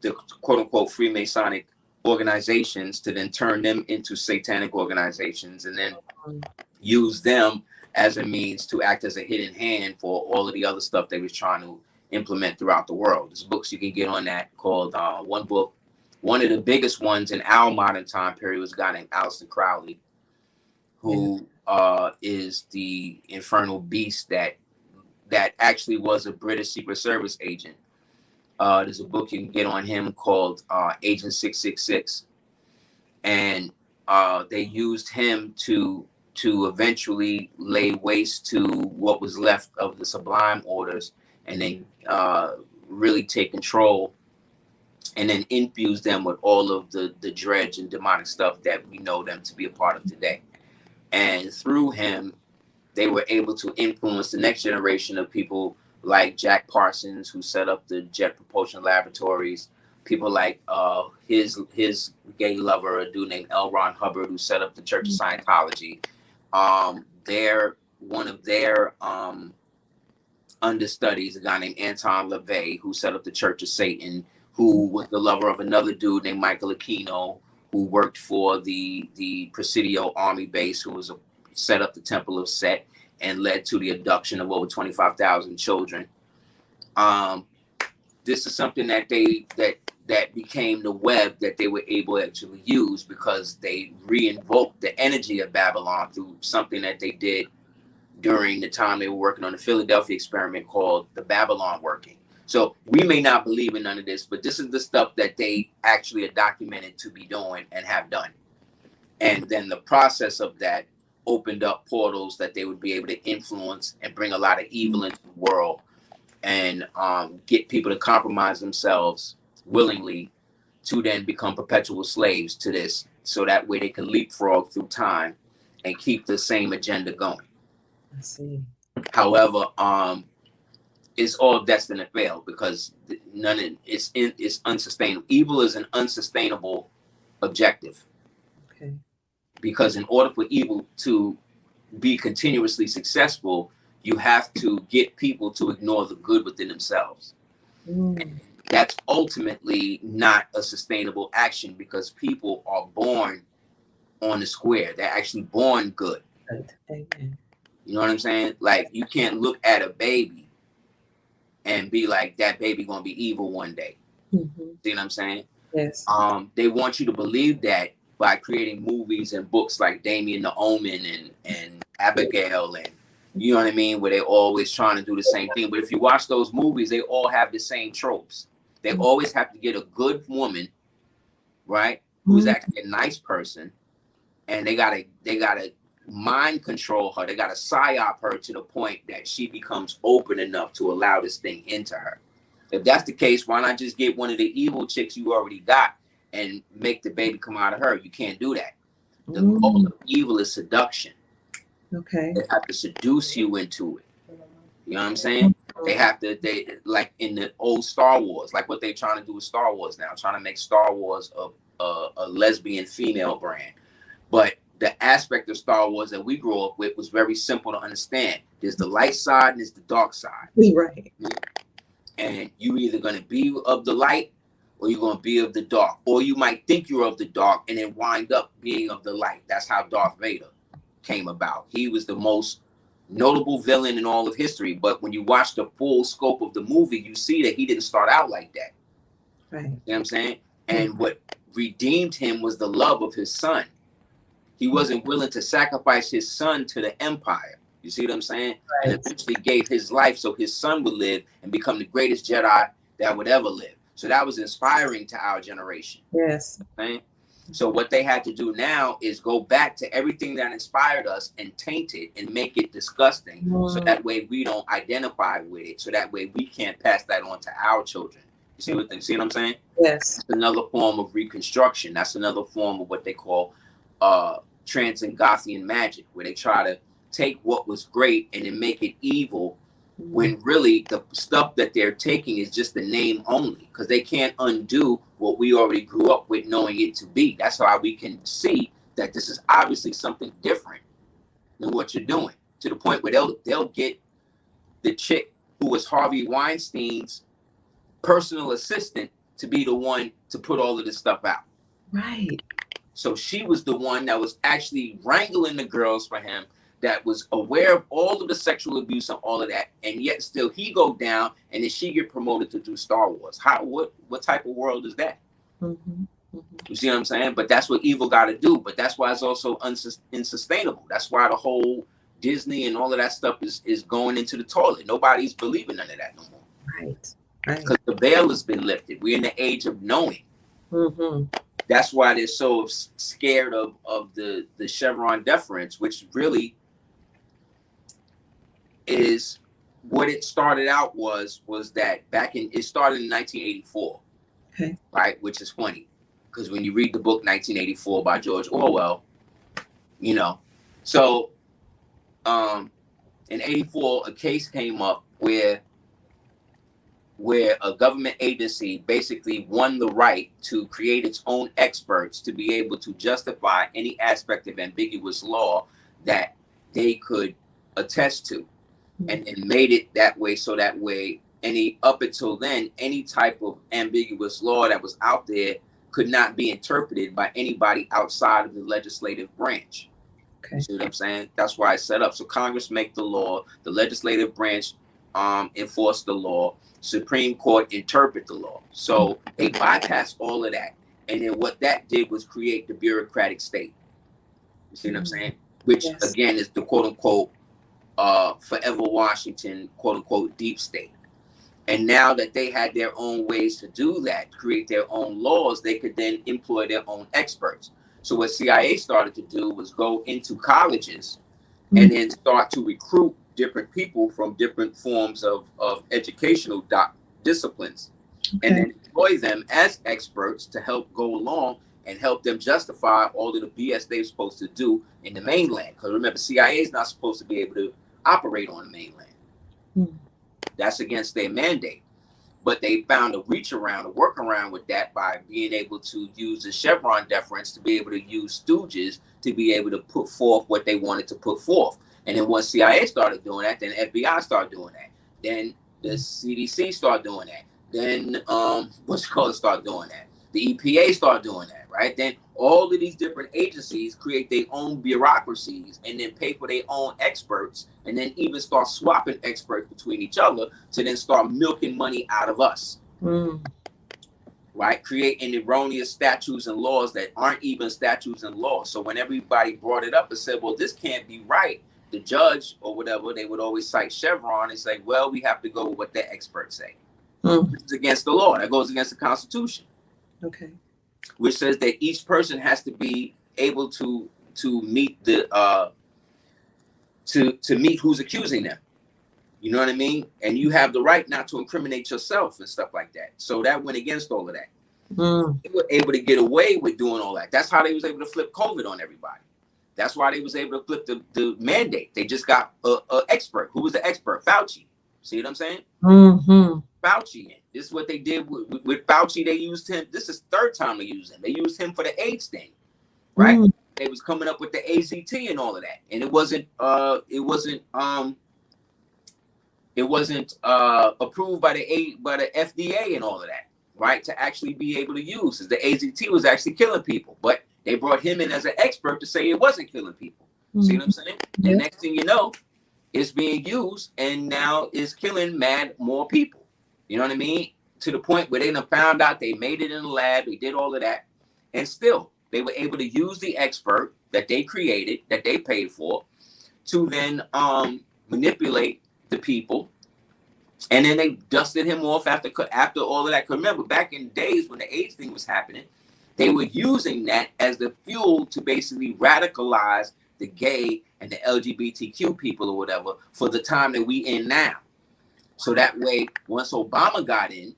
the quote unquote Freemasonic organizations, to then turn them into satanic organizations, and then use them as a means to act as a hidden hand for all of the other stuff they was trying to implement throughout the world. There's books you can get on that called one of the biggest ones in our modern time period was a guy named Aleister Crowley, who is the infernal beast that actually was a British Secret Service agent. There's a book you can get on him called Agent 666, and they used him to eventually lay waste to what was left of the Sublime Orders, and then really take control, and then infuse them with all of the dredge and demonic stuff that we know them to be a part of today. And through him, they were able to influence the next generation of people like Jack Parsons, who set up the Jet Propulsion Laboratories, people like his gay lover, a dude named L. Ron Hubbard, who set up the Church of Scientology. One of their understudies, a guy named Anton LaVey, who set up the Church of Satan, who was the lover of another dude named Michael Aquino, who worked for the Presidio Army base, who set up the Temple of Set and led to the abduction of over 25,000 children. This is something that became the web that they were able to actually use, because they re-invoked the energy of Babylon through something that they did during the time they were working on the Philadelphia experiment called the Babylon working. So we may not believe in none of this, but this is the stuff that they actually are documented to be doing and have done. And then the process of that opened up portals that they would be able to influence and bring a lot of evil into the world, and get people to compromise themselves willingly to then become perpetual slaves to this, so that way they can leapfrog through time and keep the same agenda going. I see. However, it's all destined to fail, because it's unsustainable. Evil is an unsustainable objective. Okay. Because in order for evil to be continuously successful, you have to get people to ignore the good within themselves. That's ultimately not a sustainable action, because people are born on the square. They're actually born good. Amen. You know what I'm saying? Like, you can't look at a baby and be like, that baby gonna be evil one day. Mm-hmm. See what I'm saying? Yes. They want you to believe that by creating movies and books like Damien the Omen and Abigail, and you know what I mean, where they're always trying to do the same thing. But if you watch those movies, they all have the same tropes. They always have to get a good woman, right, who's actually a nice person, and they gotta mind control her. They gotta psyop her to the point that she becomes open enough to allow this thing into her. If that's the case, why not just get one of the evil chicks you already got and make the baby come out of her? You can't do that. The goal of evil is seduction. Okay. They have to seduce you into it. You know what I'm saying? They like in the old Star Wars, like what they're trying to do with Star Wars now, trying to make Star Wars a lesbian female brand. But the aspect of Star Wars that we grew up with was very simple to understand. There's the light side and there's the dark side. Right. And you're either going to be of the light or you're going to be of the dark. Or you might think you're of the dark and then wind up being of the light. That's how Darth Vader came about. He was the most notable villain in all of history. But when you watch the full scope of the movie, you see that he didn't start out like that. Right. You know what I'm saying? And what redeemed him was the love of his son. He wasn't willing to sacrifice his son to the empire. You see what I'm saying? Right. And eventually gave his life so his son would live and become the greatest Jedi that would ever live. So that was inspiring to our generation. Yes. Okay? So what they had to do now is go back to everything that inspired us and taint it and make it disgusting. So that way we don't identify with it. So that way we can't pass that on to our children. You see what I'm saying? Yes. That's another form of reconstruction. That's another form of what they call Transcendenthian magic, where they try to take what was great and then make it evil, when really the stuff that they're taking is just the name only, because they can't undo what we already grew up with knowing it to be. That's why we can see that this is obviously something different than what you're doing, to the point where they'll get the chick who was Harvey Weinstein's personal assistant to be the one to put all of this stuff out. Right. So she was the one that was actually wrangling the girls for him, that was aware of all of the sexual abuse and all of that, and yet still he go down and then she get promoted to do Star Wars. What type of world is that? You see what I'm saying? But that's what evil got to do. But that's why it's also unsustainable. That's why the whole Disney and all of that stuff is going into the toilet. Nobody's believing none of that no more. Right. Because the veil has been lifted. We're in the age of knowing. That's why they're so scared of the Chevron deference, which really is what it started out was that it started in 1984. Okay. Right, which is funny, because when you read the book 1984 by George Orwell, you know, so in 84 a case came up where a government agency basically won the right to create its own experts to be able to justify any aspect of ambiguous law that they could attest to, and made it that way, so that way up until then, any type of ambiguous law that was out there could not be interpreted by anybody outside of the legislative branch. Okay. You see what I'm saying? That's why it's set up. So Congress make the law, the legislative branch enforce the law, Supreme Court interpret the law. So they bypassed all of that. And then what that did was create the bureaucratic state. You see what I'm saying? Which, again, is the quote unquote forever Washington, quote unquote, deep state. And now that they had their own ways to do that, create their own laws, they could then employ their own experts. So what CIA started to do was go into colleges and then start to recruit different people from different forms of educational disciplines, and then employ them as experts to help go along and help them justify all of the BS they're supposed to do in the mainland. Because remember, CIA is not supposed to be able to operate on the mainland. That's against their mandate. But they found a workaround with that by being able to use the Chevron deference to be able to use stooges to be able to put forth what they wanted to put forth. And then once CIA started doing that, then FBI started doing that. Then the CDC started doing that. Then start doing that. The EPA started doing that, right? Then all of these different agencies create their own bureaucracies and then pay for their own experts, and then even start swapping experts between each other to then start milking money out of us. Right? Creating erroneous statutes and laws that aren't even statutes and laws. So when everybody brought it up and said, well, this can't be right, the judge or whatever, they would always cite Chevron and say, well, we have to go with what the experts say. It's against the law. That goes against the Constitution. Okay. Which says that each person has to be able to meet the to meet who's accusing them. You know what I mean? And you have the right not to incriminate yourself and stuff like that. So that went against all of that. They were able to get away with doing all that. That's how they was able to flip COVID on everybody. That's why they was able to flip the mandate. They just got a expert. Who was the expert? Fauci. See what I'm saying? Fauci. This is what they did with Fauci. They used him. This is third time they used him. They used him for the AIDS thing, right? They was coming up with the AZT and all of that, and it wasn't approved by the FDA and all of that, right? To actually be able to use, because the AZT was actually killing people, but they brought him in as an expert to say it wasn't killing people. See what I'm saying? And next thing you know, it's being used, and now it's killing more people. You know what I mean? To the point where they found out they made it in the lab, they did all of that, and still they were able to use the expert that they created, that they paid for, to then manipulate the people. And then they dusted him off after all of that. Because remember, back in days when the AIDS thing was happening, they were using that as the fuel to basically radicalize the gay and the LGBTQ people or whatever for the time that we in now. So that way, once Obama got in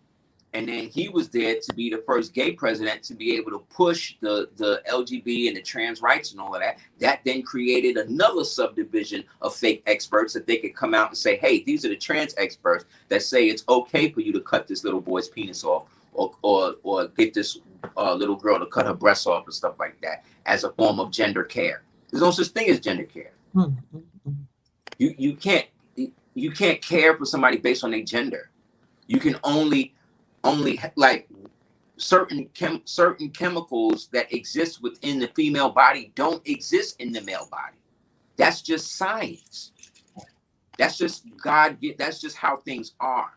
And then he was there to be the first gay president to be able to push the LGBT and the trans rights and all of that. That then created another subdivision of fake experts that they could come out and say, hey, these are the trans experts that say it's okay for you to cut this little boy's penis off, or get this little girl to cut her breasts off and stuff like that as a form of gender care. There's no such thing as gender care. You can't care for somebody based on their gender. You can only like certain chemicals that exist within the female body don't exist in the male body. That's just science. That's just God. That's just how things are.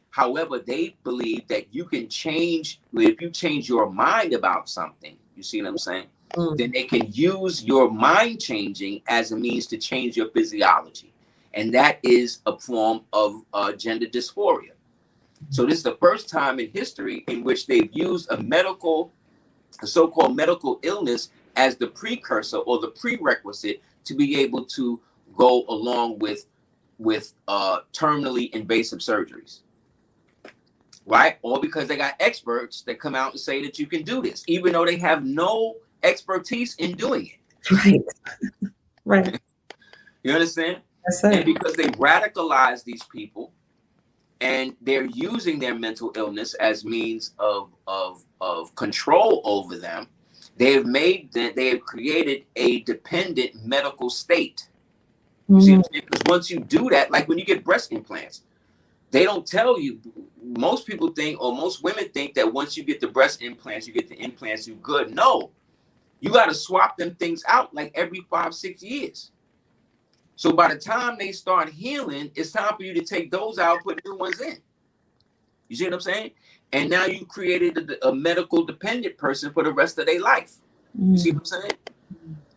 However, they believe that you can change, if you change your mind about something, you see what I'm saying? Then they can use your mind changing as a means to change your physiology. And that is a form of gender dysphoria. So this is the first time in history in which they've used a so-called medical illness as the precursor or the prerequisite to be able to go along with terminally invasive surgeries. Right? All because they got experts that come out and say that you can do this, even though they have no expertise in doing it. Right. Right. You understand? Yes, sir. And because they radicalize these people, and they're using their mental illness as means of control over them, they have created a dependent medical state. See, because once you do that, like when you get breast implants, they don't tell you. Most people think, or most women think, that once you get the breast implants, you get the implants, you're good. No, you got to swap them things out like every 5-6 years. So by the time they start healing, it's time for you to take those out, put new ones in. You see what I'm saying? And now you created a medical dependent person for the rest of their life. You see what I'm saying?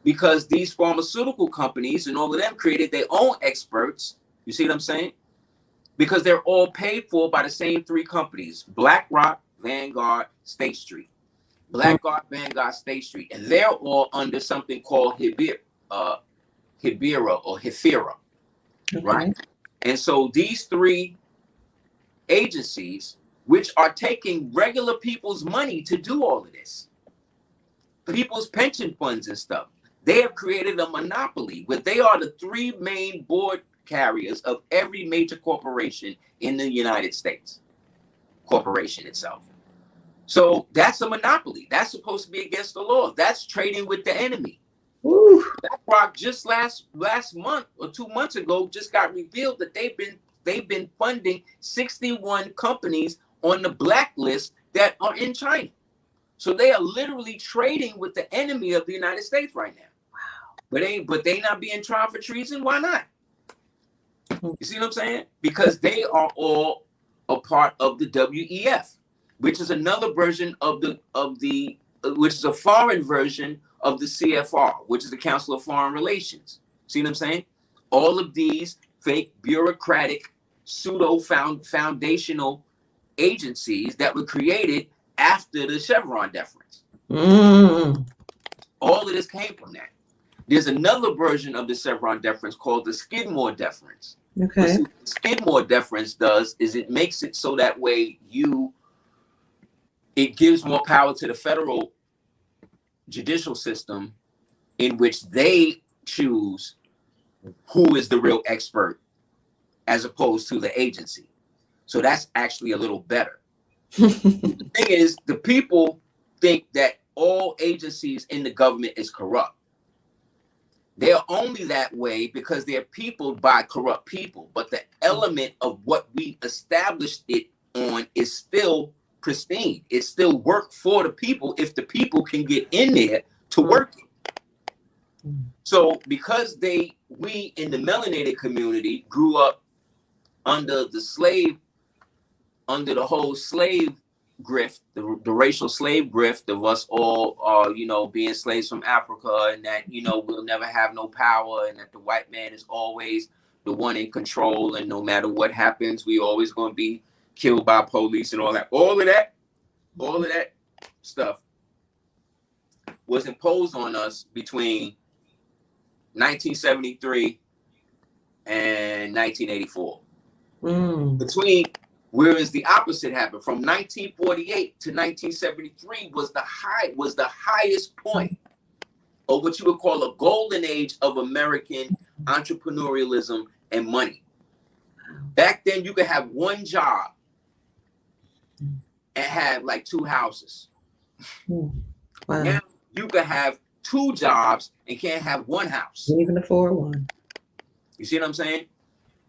Because these pharmaceutical companies and all of them created their own experts. You see what I'm saying? Because they're all paid for by the same three companies: BlackRock, Vanguard, State Street. BlackRock, Vanguard, State Street. And they're all under something called Hibera or Hifera, right? And so these three agencies, which are taking regular people's money to do all of this, people's pension funds and stuff, they have created a monopoly where they are the three main board carriers of every major corporation in the United States, corporation itself. So that's a monopoly. That's supposed to be against the law. That's trading with the enemy. BlackRock just last month or 2 months ago just got revealed that they've been funding 61 companies on the blacklist that are in China. So they are literally trading with the enemy of the United States right now. Wow. But they not being tried for treason. Why not? You see what I'm saying? Because they are all a part of the WEF, which is another version which is a foreign version of the CFR, which is the Council of Foreign Relations. See what I'm saying? All of these fake bureaucratic foundational agencies that were created after the Chevron deference. All of this came from that. There's another version of the Chevron deference called the Skidmore deference. Okay. What Skidmore deference does is it makes it so that way it gives more power to the federal judicial system, in which they choose who is the real expert as opposed to the agency. So that's actually a little better. The thing is, the people think that all agencies in the government is corrupt. They're only that way because they're peopled by corrupt people. But the element of what we established it on is still pristine. It still work for the people if the people can get in there to work it. So because we in the melanated community grew up under the whole slave grift, the racial slave grift of us all, being slaves from Africa, and that, we'll never have no power, and that the white man is always the one in control, and no matter what happens, we always going to be killed by police and all that. All of that stuff was imposed on us between 1973 and 1984. Between Whereas the opposite happened from 1948 to 1973 was the highest point of what you would call a golden age of American entrepreneurialism and money. Back then, you could have one job and have like 2 houses. Wow. Now you could have 2 jobs and can't have 1 house. Can't even afford one. You see what I'm saying?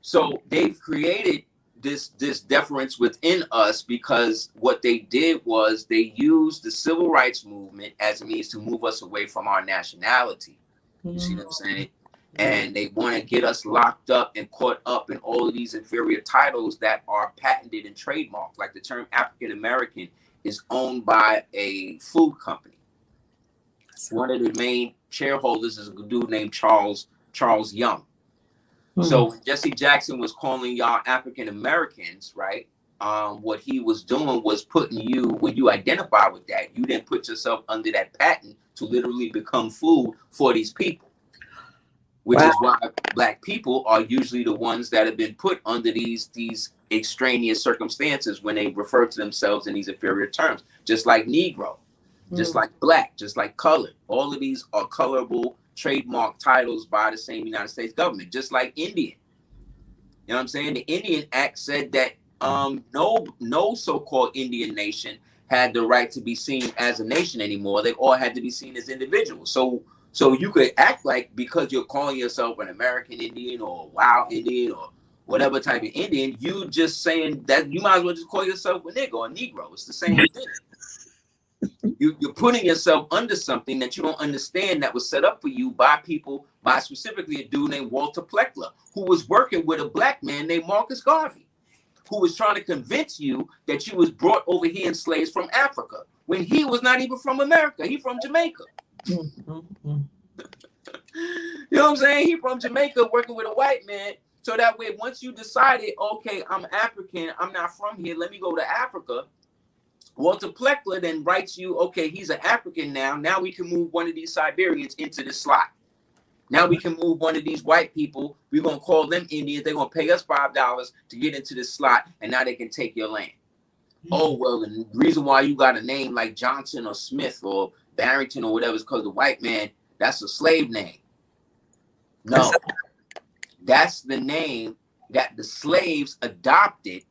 So they've created this deference within us because what they did was they used the civil rights movement as a means to move us away from our nationality. You see what I'm saying? And they want to get us locked up and caught up in all of these inferior titles that are patented and trademarked. Like the term African American is owned by a food company. One of the main shareholders is a dude named Charles Young. So when Jesse Jackson was calling y'all African Americans, right? What he was doing was putting you, when you identify with that, you then put yourself under that patent to literally become food for these people. Which is why Black people are usually the ones that have been put under these extraneous circumstances when they refer to themselves in these inferior terms, just like Negro, just like Black, just like colored. All of these are colorable trademark titles by the same United States government, just like Indian. You know what I'm saying? The Indian Act said that no so-called Indian nation had the right to be seen as a nation anymore. They all had to be seen as individuals. So you could act like, because you're calling yourself an American Indian or wild Indian or whatever type of Indian, you just saying that you might as well just call yourself a nigga or a Negro. It's the same thing. You're putting yourself under something that you don't understand that was set up for you by people, by specifically a dude named Walter Pleckler, who was working with a Black man named Marcus Garvey, who was trying to convince you that you was brought over here in slaves from Africa, when he was not even from America. He from Jamaica. You know what I'm saying? He from Jamaica working with a white man. So that way, once you decided, okay, I'm African, I'm not from here, let me go to Africa. Walter Pleckler then writes you, okay, he's an African now. Now we can move one of these Siberians into the slot. Now we can move one of these white people. We're going to call them Indians. They're going to pay us $5 to get into this slot, and now they can take your land. Oh, well, the reason why you got a name like Johnson or Smith or Barrington or whatever is because the white man, that's a slave name. No, that's the name that the slaves adopted.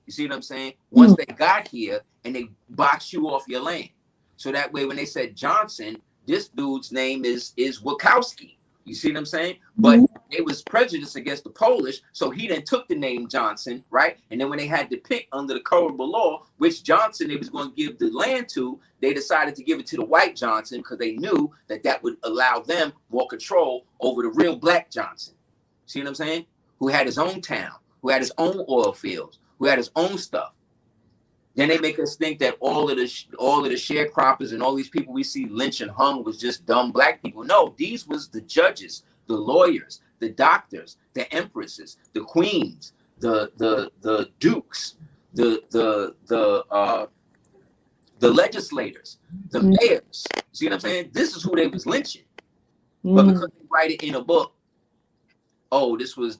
You see what I'm saying? Once they got here and they boxed you off your land. So that way, when they said Johnson, this dude's name is Wachowski. You see what I'm saying? But it was prejudice against the Polish. So he then took the name Johnson, right? And then when they had to pick under the colorable law, which Johnson they was going to give the land to, they decided to give it to the white Johnson because they knew that that would allow them more control over the real Black Johnson. See what I'm saying? Who had his own town, who had his own oil fields, who had his own stuff. Then they make us think that all of the sharecroppers and all these people we see lynched and hung was just dumb Black people. No, these was the judges, the lawyers, the doctors, the empresses, the queens, the dukes, the legislators, the mayors. See what I'm saying? This is who they was lynching. But because they write it in a book, oh, this was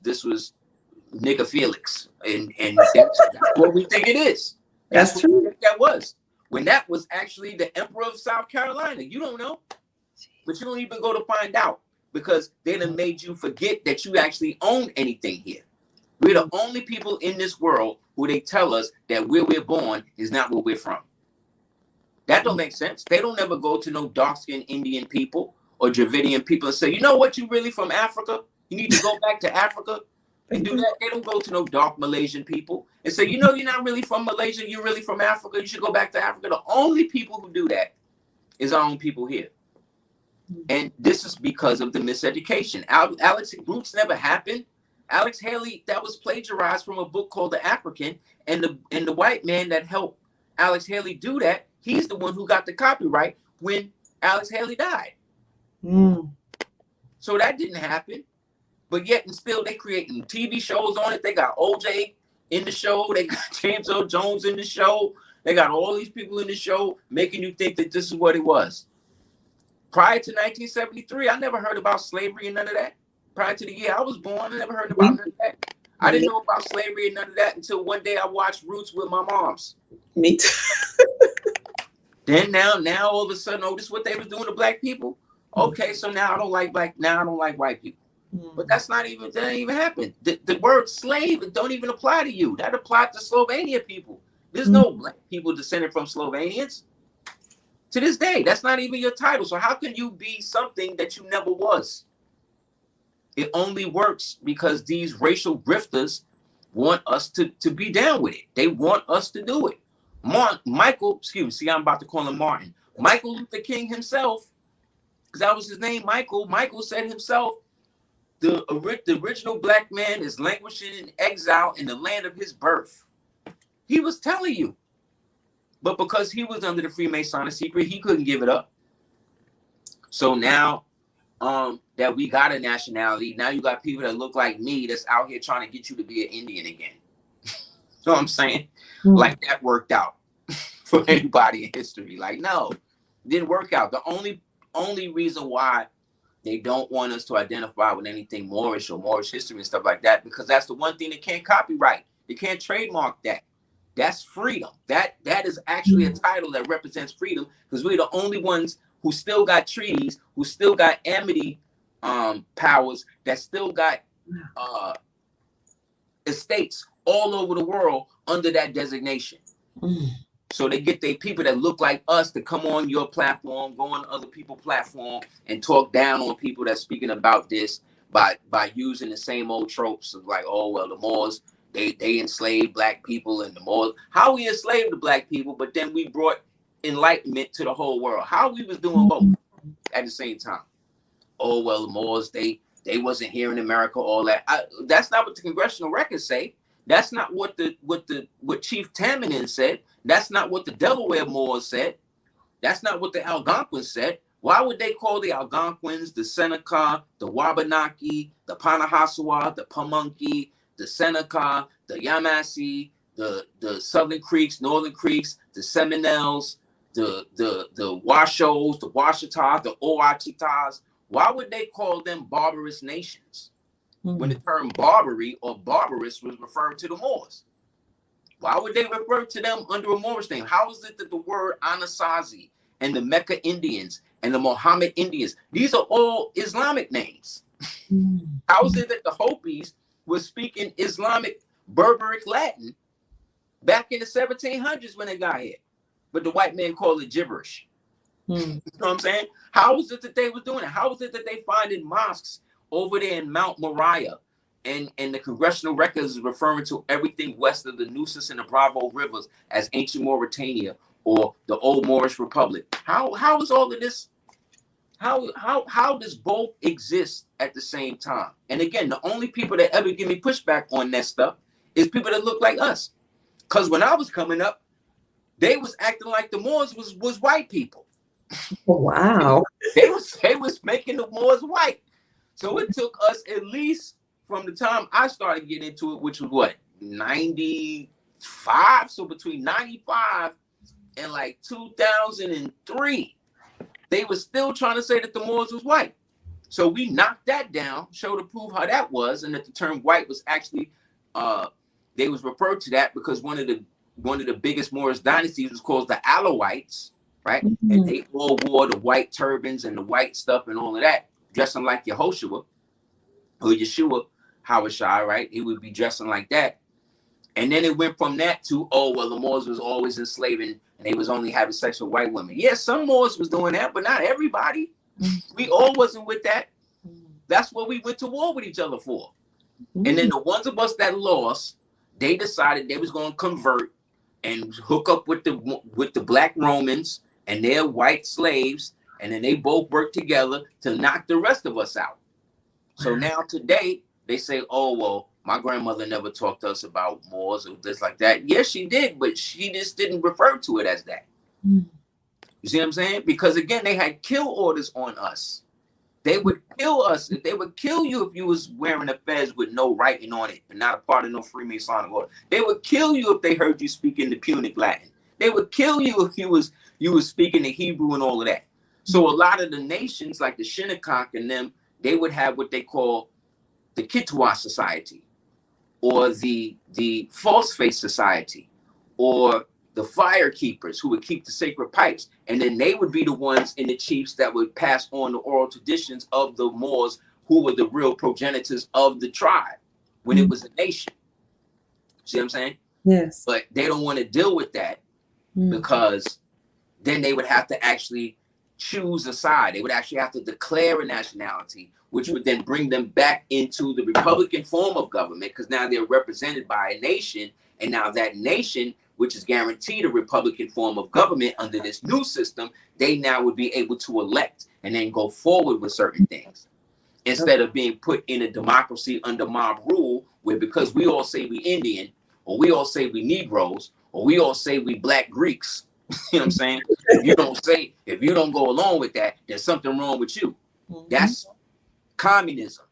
nigga Felix, and that's what we think it is. That's true. That was when that was actually the Emperor of South Carolina. You don't know, but you don't even go to find out because they done made you forget that you actually own anything here. We're the only people in this world who they tell us that where we're born is not where we're from. That don't make sense. They don't ever go to no dark-skinned Indian people or Dravidian people and say, you know what, you really from Africa? You need to go back to Africa. And do that. They don't go to no dark Malaysian people and say, you know, you're not really from Malaysia, you're really from Africa, you should go back to Africa. The only people who do that is our own people here. And this is because of the miseducation. Alex Roots never happened. Alex Haley, that was plagiarized from a book called The African, and the white man that helped Alex Haley do that, he's the one who got the copyright when Alex Haley died. So that didn't happen. But yet and still, they creating TV shows on it. They got OJ in the show. They got James Earl Jones in the show. They got all these people in the show making you think that this is what it was. Prior to 1973, I never heard about slavery and none of that. Prior to the year I was born, I never heard about none of that. I didn't know about slavery and none of that until one day I watched Roots with my moms. Me too. Then now all of a sudden, oh, this is what they was doing to black people. Okay, so now I don't like white people. But that didn't even happen. The word slave, it don't even apply to you. That applies to Slovenian people. There's no black people descended from Slovenians. To this day, that's not even your title. So how can you be something that you never was? It only works because these racial grifters want us to be down with it. They want us to do it. Michael, I'm about to call him Martin. Michael Luther King himself, because that was his name, Michael. Michael said himself, the original black man is languishing in exile in the land of his birth. He was telling you. But because he was under the Freemasonic secret, he couldn't give it up. So now that we got a nationality, now you got people that look like me that's out here trying to get you to be an Indian again. You know what I'm saying? Like that worked out for anybody in history. Like, no, it didn't work out. The only reason why they don't want us to identify with anything Moorish or Moorish history and stuff like that, because that's the one thing they can't copyright. They can't trademark that. That's freedom. That is actually a title that represents freedom, because we're the only ones who still got treaties, who still got amity powers, that still got estates all over the world under that designation. So they get their people that look like us to come on your platform, go on other people's platform, and talk down on people that's speaking about this by using the same old tropes of like, oh, well, the Moors, they enslaved black people, and the Moors, how we enslaved the black people, but then we brought enlightenment to the whole world. How we was doing both at the same time. Oh, well, the Moors, they wasn't here in America, all that. That's not what the congressional records say. That's not what Chief Tamminen said. That's not what the Delaware Moors said. That's not what the Algonquins said. Why would they call the Algonquins, the Seneca, the Wabanaki, the Panahasua, the Pamunkey, the Seneca, the Yamasee, the Southern Creeks, Northern Creeks, the Seminoles, the Washos, the Washitas, the Owachitas? Why would they call them barbarous nations when the term Barbary or barbarous was referred to the Moors? Why would they refer to them under a Moorish name? How is it that the word Anasazi and the Mecca Indians and the Mohammed Indians, these are all Islamic names? How is it that the Hopis were speaking Islamic Berberic Latin back in the 1700s when they got here, but the white man called it gibberish? You know what I'm saying? How is it that they were doing it? How is it that they finding mosques over there in Mount Moriah, and the congressional records is referring to everything west of the Nueces and the Bravo rivers as ancient Mauritania or the old Moorish Republic? How is all of this? How does both exist at the same time? And again, the only people that ever give me pushback on that stuff is people that look like us. Because when I was coming up, they was acting like the Moors was white people. Wow. They was making the Moors white. So it took us at least from the time I started getting into it, which was what, 95? So between 95 and like 2003, they were still trying to say that the Moors was white. So we knocked that down, showed to prove how that was, and that the term white was actually they was referred to that because one of the biggest Moorish dynasties was called the Alawites, right? And they all wore the white turbans and the white stuff and all of that, dressing like Yehoshua or Yeshua Hawashai, right? He would be dressing like that. And then it went from that to, oh, well, the Moors was always enslaving and they was only having sex with white women. Yes, some Moors was doing that, but not everybody. We all wasn't with that. That's what we went to war with each other for. And then the ones of us that lost, they decided they was going to convert and hook up with the black Romans and their white slaves, and then they both worked together to knock the rest of us out. So now today they say, oh, well, my grandmother never talked to us about Moors or this like that. Yes, she did, but she just didn't refer to it as that. You see what I'm saying? Because again, they had kill orders on us. They would kill us. They would kill you if you was wearing a fez with no writing on it and not a part of no Freemasonic order. They would kill you if they heard you speaking the Punic Latin. They would kill you if you was speaking the Hebrew and all of that. So a lot of the nations, like the Shinnecock and them, they would have what they call the Kituwa Society. or the false face society, or the fire keepers who would keep the sacred pipes, and then they would be the ones in the chiefs that would pass on the oral traditions of the Moors, who were the real progenitors of the tribe when it was a nation. See what I'm saying? Yes. But they don't want to deal with that because then they would have to actually choose a side. They would actually have to declare a nationality, which would then bring them back into the Republican form of government, because now they're represented by a nation, and now that nation, which is guaranteed a Republican form of government under this new system, they now would be able to elect and then go forward with certain things, instead of being put in a democracy under mob rule, where because we all say we Indian, or we all say we Negroes, or we all say we Black Greeks, you know what I'm saying? If you don't go along with that, there's something wrong with you. That's communism.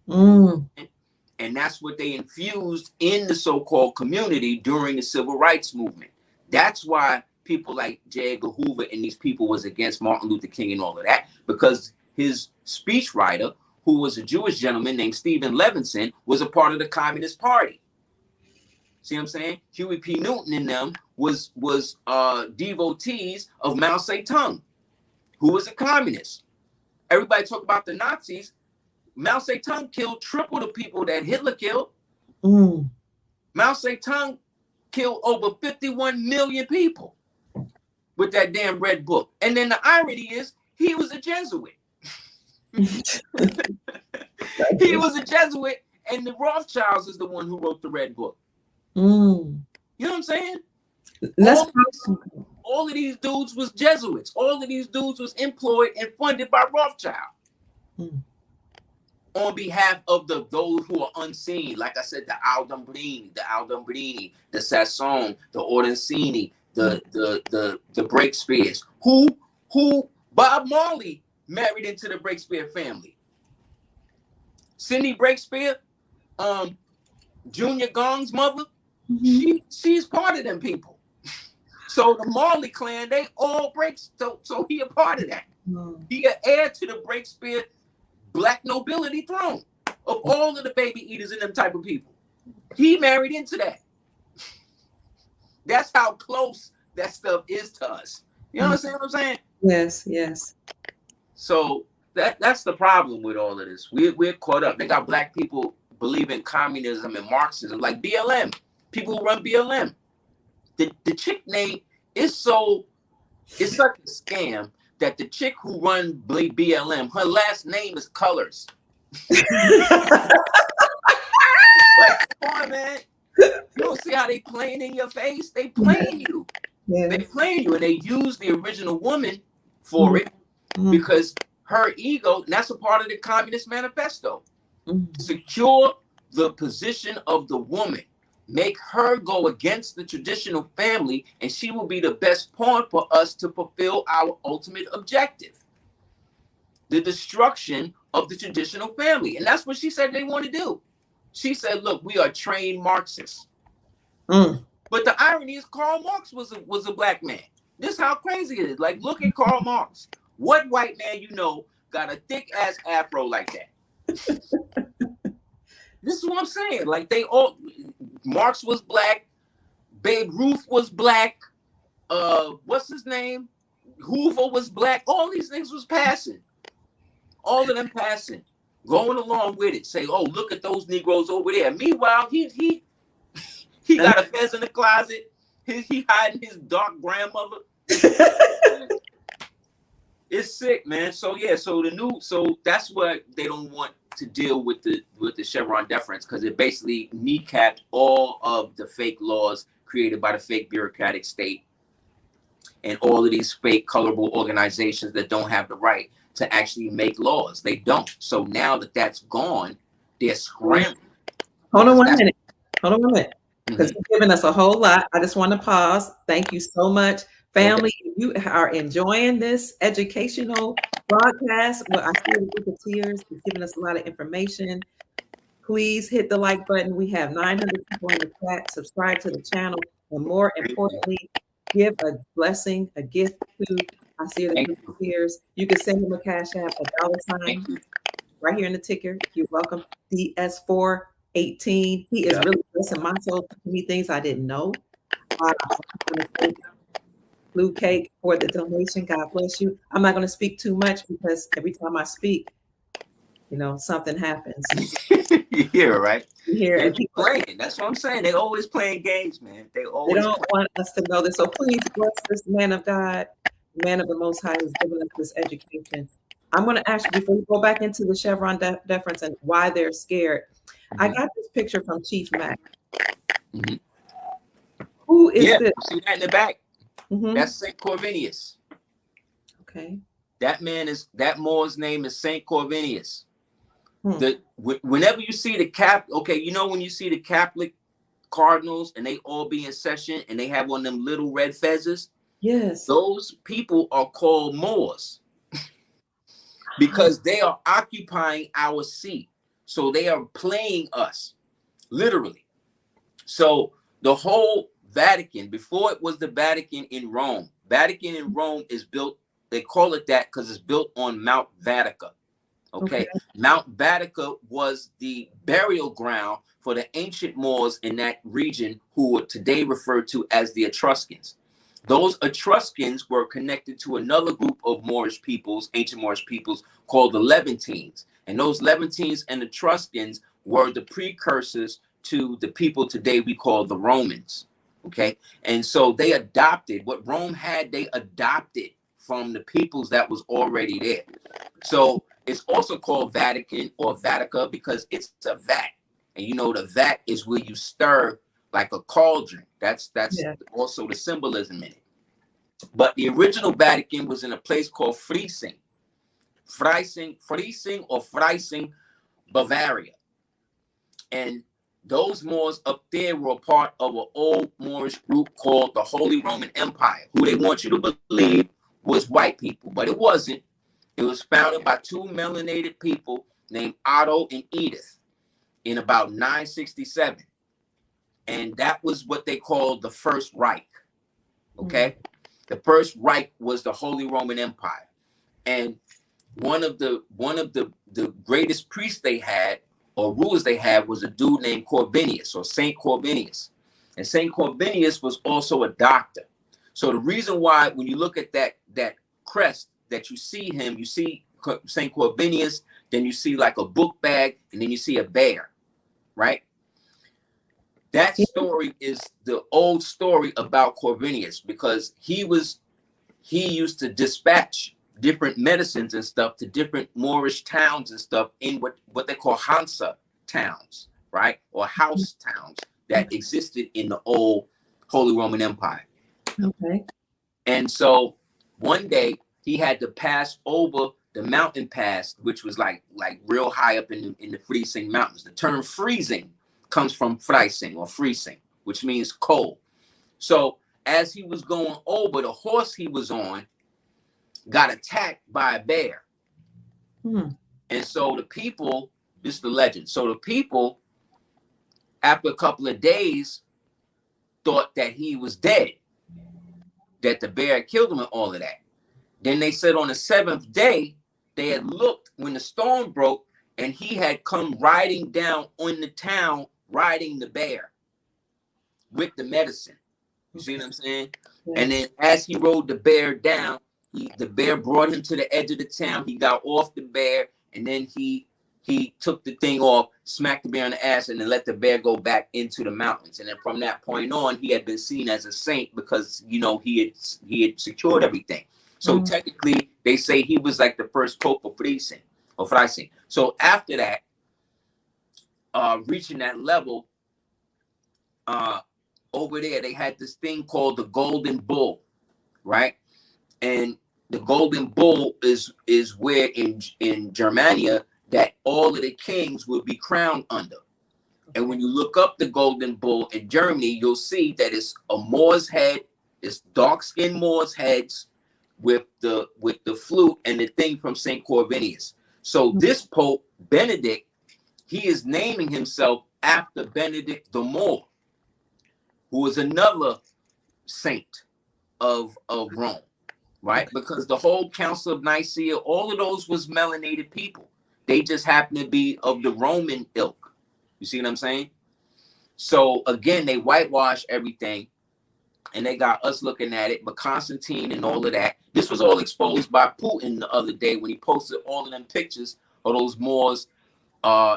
And that's what they infused in the so-called community during the civil rights movement. That's why people like J. Edgar Hoover and these people was against Martin Luther King and all of that, because his speechwriter, who was a Jewish gentleman named Stephen Levinson, was a part of the Communist Party. See what I'm saying? Huey P. Newton and them was devotees of Mao Zedong, who was a communist. Everybody talk about the Nazis. Mao Zedong killed triple the people that Hitler killed. Mao Zedong killed over 51 million people with that damn red book. And then the irony is, he was a Jesuit. He was a Jesuit, and the Rothschilds is the one who wrote the red book. You know what I'm saying? All of these dudes was Jesuits. All of these dudes was employed and funded by Rothschild on behalf of those who are unseen. Like I said, the Aldombrini, the Sassoon, the Orsini, the Breakspears, who Bob Marley married into the Breakspear family. Cindy Breakspear, Junior Gong's mother, she's part of them people. So the Marley clan, they all breaks. So he a part of that. He an heir to the Breakspear Black nobility throne of all of the baby eaters and them type of people. He married into that. That's how close that stuff is to us. You understand what I'm saying? Yes, yes. So that's the problem with all of this. We're caught up. They got Black people believe in communism and Marxism, like BLM. People who run BLM. The chick name is such a scam that the chick who run BLM, her last name is Colors. Like, come on, man. You don't see how they playing in your face? They playing you. They playing you, and they use the original woman for it because her ego, and that's a part of the Communist Manifesto. Secure the position of the woman. Make her go against the traditional family, and she will be the best pawn for us to fulfill our ultimate objective, the destruction of the traditional family. And that's what she said they want to do. She said, look, we are trained Marxists. But the irony is Karl Marx was a Black man. This is how crazy it is. Like, look at Karl Marx. What white man you know got a thick-ass afro like that? This is what I'm saying. Like, they all... Marx was Black. Babe Ruth was Black. What's his name? Hoover was Black. All these things was passing. All of them passing. Going along with it. Say, oh, look at those Negroes over there. Meanwhile, he got a fez in the closet. He hiding his dark grandmother. It's sick, man. So yeah, so that's what they don't want to deal with the Chevron deference, because it basically kneecapped all of the fake laws created by the fake bureaucratic state and all of these fake colorful organizations that don't have the right to actually make laws. They don't. So now that that's gone, they're scrambling. Hold on one minute. Because you're giving us a whole lot. I just want to pause. Thank you so much. Family, you are enjoying this educational broadcast. Well, I see a group of tears. It's giving us a lot of information. Please hit the like button. We have 900 people in the chat. Subscribe to the channel. And more importantly, give a blessing, a gift to Aseer the group of tears. You can send him a cash app, $, right here in the ticker. You're welcome. DS4 18. He is really blessing my soul, teaching me things I didn't know. I'm going to say Blue Cake for the donation. God bless you. I'm not going to speak too much because every time I speak, something happens. You hear it, right? You hear They and be people, playing. That's what I'm saying. They always playing games, man. They they always don't play. want us to know this. So please bless this man of God, man of the Most High, who's given us this education. I'm going to ask you before we go back into the Chevron deference and why they're scared. I got this picture from Chief Mack. Who is this? See that in the back? That's Saint Corvinus. Okay. That Moor's name is Saint Corvinus. Whenever you see the when you see the Catholic cardinals and they all be in session and they have one of them little red feathers, yes, those people are called Moors because they are occupying our seat. So they are playing us, literally. So the whole Vatican, before it was the Vatican in Rome is built, they call it that because it's built on Mount Vatica. Okay. Mount Vatica was the burial ground for the ancient Moors in that region who are today referred to as the Etruscans. Those Etruscans were connected to another group of Moorish peoples, ancient Moorish peoples, called the Levantines. And those Levantines and Etruscans were the precursors to the people today we call the Romans. Okay. And so they adopted what Rome had, they adopted from the peoples that was already there. So it's also called Vatican or Vatica because it's a vat. And the vat is where you stir like a cauldron. That's also the symbolism in it. But the original Vatican was in a place called Freising, Bavaria. And those Moors up there were a part of an old Moorish group called the Holy Roman Empire, who they want you to believe was white people, but it wasn't. It was founded by two melanated people named Otto and Edith in about 967. And that was what they called the First Reich. Okay? The First Reich was the Holy Roman Empire. And one of the greatest priests they had or rulers they had was a dude named Corvinus or Saint Corvinus. And Saint Corvinus was also a doctor. So the reason why when you look at that crest that you see him, you see Saint Corvinus, then you see like a book bag, and then you see a bear, right? That story is the old story about Corvinus because he used to dispatch different medicines and stuff to different Moorish towns and stuff in what they call Hansa towns, right? Or house towns that existed in the old Holy Roman Empire. Okay. And so one day he had to pass over the mountain pass, which was like real high up in the Freising Mountains. The term freezing comes from Freising or Freising, which means cold. So as he was going over, the horse he was on got attacked by a bear. And so the people, this is the legend. So the people, after a couple of days, thought that he was dead, that the bear had killed him and all of that. Then they said on the seventh day, they had looked when the storm broke and he had come riding down on the town, riding the bear with the medicine. You see what I'm saying? Yeah. And then as he rode the bear down, the bear brought him to the edge of the town. He got off the bear and then he took the thing off, smacked the bear on the ass, and then let the bear go back into the mountains. And then from that point on, he had been seen as a saint because, he had secured everything. So technically, they say he was like the first pope of Freising. So after that, reaching that level, over there, they had this thing called the Golden Bull, right? And the Golden Bull is where in Germania that all of the kings would be crowned under. And when you look up the Golden Bull in Germany, you'll see that it's a Moor's head, it's dark-skinned Moor's heads with the flute and the thing from St. Corvinus. So this Pope, Benedict, he is naming himself after Benedict the Moor, who is another saint of Rome, right? Because the whole Council of Nicaea, all of those was melanated people. They just happened to be of the Roman ilk. You see what I'm saying? So again, they whitewash everything, and they got us looking at it. But Constantine and all of that, this was all exposed by Putin the other day when he posted all of them pictures of those Moors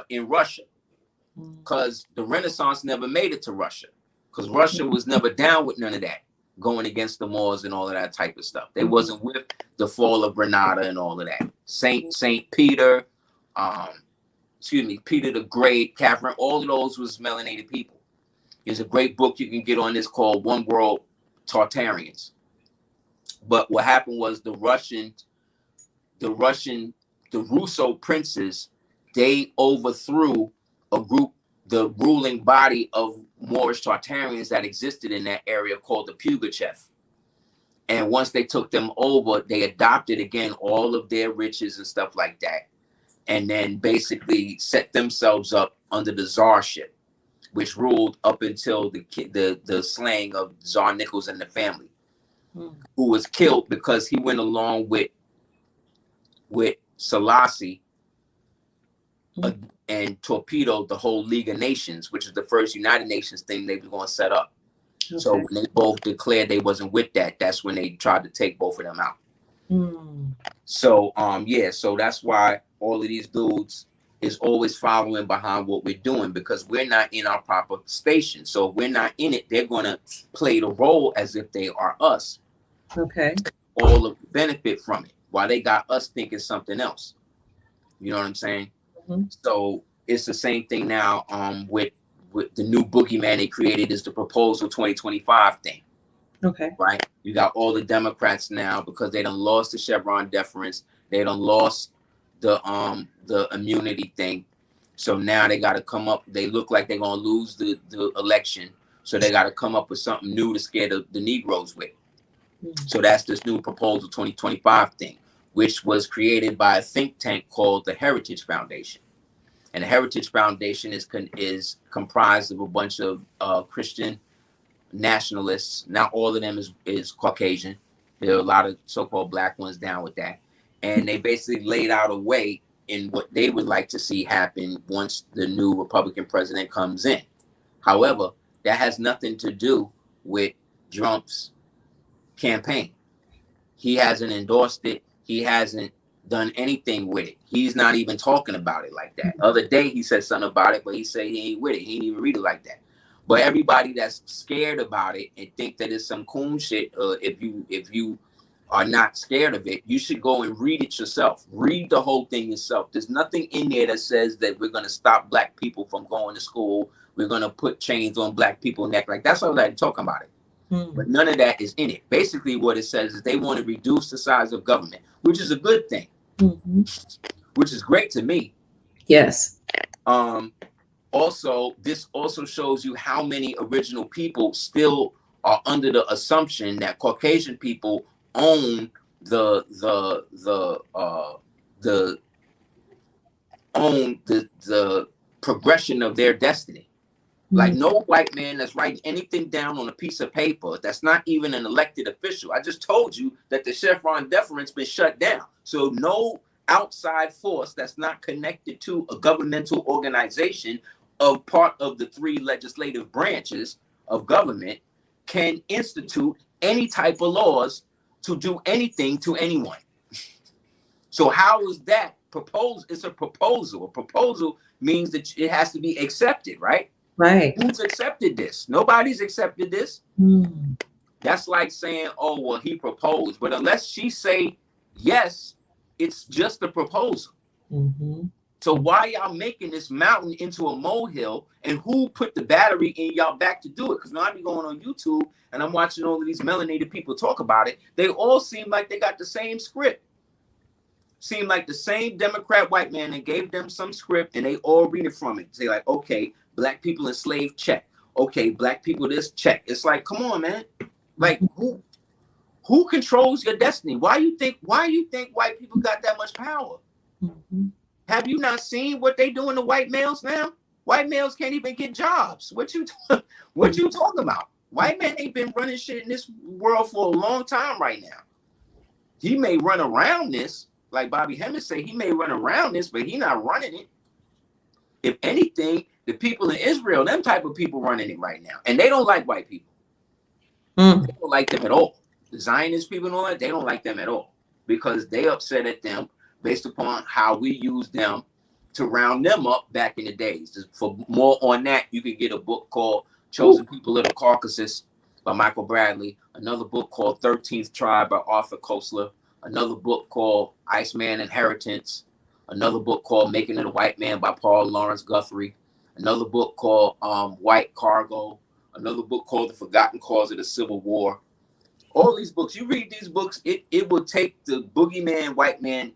in Russia, because the Renaissance never made it to Russia, because Russia was never down with none of that, going against the Moors and all of that type of stuff. They wasn't with the fall of Granada and all of that. Saint Peter, Peter the Great, Catherine, all of those was melanated people. There's a great book you can get on this called One World Tartarians. But what happened was the Russo princes, they overthrew a group, the ruling body of Moorish Tartarians that existed in that area called the Pugachev. And once they took them over, they adopted again all of their riches and stuff like that, and then basically set themselves up under the czarship, which ruled up until the slaying of Tsar Nicholas and the family, who was killed because he went along with Selassie and torpedoed the whole League of Nations, which is the first United Nations thing they were going to set up. Okay. So when they both declared they wasn't with that, that's when they tried to take both of them out. So so that's why all of these dudes is always following behind what we're doing, because we're not in our proper station. So if we're not in it, they're going to play the role as if they are us. Okay. All of the benefit from it, while they got us thinking something else. You know what I'm saying? So it's the same thing now with the new boogeyman they created, is the Proposal 2025 thing. Okay. Right? You got all the Democrats now, because they done lost the Chevron deference. They done lost the immunity thing. So now they got to come up. They look like they're going to lose the election. So they got to come up with something new to scare the Negroes with. So that's this new Proposal 2025 thing, which was created by a think tank called the Heritage Foundation. And the Heritage Foundation is comprised of a bunch of Christian nationalists. Not all of them is Caucasian. There are a lot of so-called black ones down with that. And they basically laid out a way in what they would like to see happen once the new Republican president comes in. However, that has nothing to do with Trump's campaign. He hasn't endorsed it. He hasn't done anything with it. He's not even talking about it like that. Other day he said something about it, but he said he ain't with it. He didn't even read it like that. But everybody that's scared about it and think that it's some cool shit, if you are not scared of it, you should go and read it yourself. Read the whole thing yourself. There's nothing in there that says that we're going to stop black people from going to school. We're going to put chains on black people's neck. Like, that's all they're talking about it. But none of that is in it. Basically, what it says is they want to reduce the size of government, which is a good thing, which is great to me. Yes. Also, this also shows you how many original people still are under the assumption that Caucasian people own the progression of their destiny. Like, no white man that's writing anything down on a piece of paper that's not even an elected official. I just told you that the Chevron deference been shut down. So no outside force that's not connected to a governmental organization of part of the 3 legislative branches of government can institute any type of laws to do anything to anyone. So how is that proposed? It's a proposal. A proposal means that it has to be accepted, right? Right. Who's accepted this? Nobody's accepted this. That's like saying, oh, well, he proposed. But unless she say yes, it's just a proposal. So why y'all making this mountain into a molehill? And who put the battery in y'all back to do it? Because now I be going on YouTube and I'm watching all of these melanated people talk about it. They all seem like they got the same script. Seem like the same Democrat white man that gave them some script, and they all read it from it. Say like, okay, black people enslaved, check. Okay, black people this, check. It's like, come on, man. Like, who controls your destiny? Why you think white people got that much power? Have you not seen what they doing to white males now? White males can't even get jobs. What you talking about? White man ain't been running shit in this world for a long time right now. He may run around this, like Bobby Hemmings say, he may run around this, but he not running it. If anything, The people in Israel, them type of people running it right now. And they don't like white people. They don't like them at all. The Zionist people and all that, they don't like them at all. Because they upset at them based upon how we use them to round them up back in the days. For more on that, you can get a book called Chosen People of the Caucasus by Michael Bradley, another book called 13th Tribe by Arthur Koestler, another book called Iceman Inheritance, another book called Making It a White Man by Paul Lawrence Guthrie, another book called White Cargo, another book called The Forgotten Cause of the Civil War. All these books, you read these books, it will take the boogeyman, white man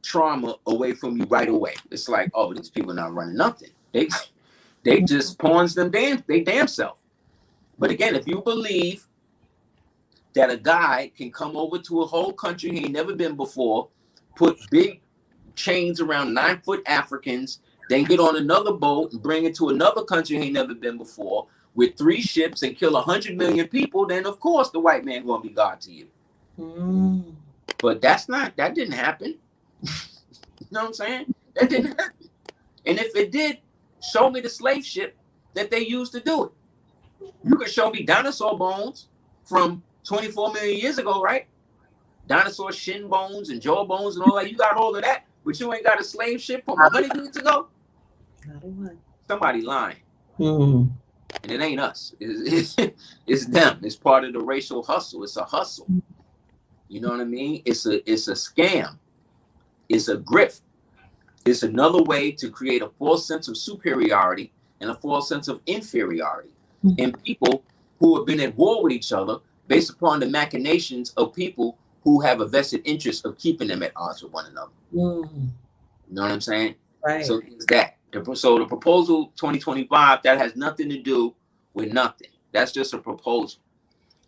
trauma away from you right away. It's like, oh, these people are not running nothing. They just pawns them damn self. But again, if you believe that a guy can come over to a whole country he ain't never been before, put big chains around 9-foot Africans, then get on another boat and bring it to another country he ain't never been before with 3 ships and kill 100 million people, then of course the white man gonna be God to you. But that didn't happen. You know what I'm saying? That didn't happen. And if it did, show me the slave ship that they used to do it. You can show me dinosaur bones from 24 million years ago, right? Dinosaur shin bones and jaw bones and all that. You got all of that, but you ain't got a slave ship from 100 years ago? Somebody lying. And it ain't us. It's them. It's part of the racial hustle. It's a hustle. You know what I mean? It's a scam. It's a grift. It's another way to create a false sense of superiority and a false sense of inferiority in people who have been at war with each other based upon the machinations of people who have a vested interest of keeping them at odds with one another. You know what I'm saying? Right. So it's that. So the proposal 2025, that has nothing to do with nothing. That's just a proposal.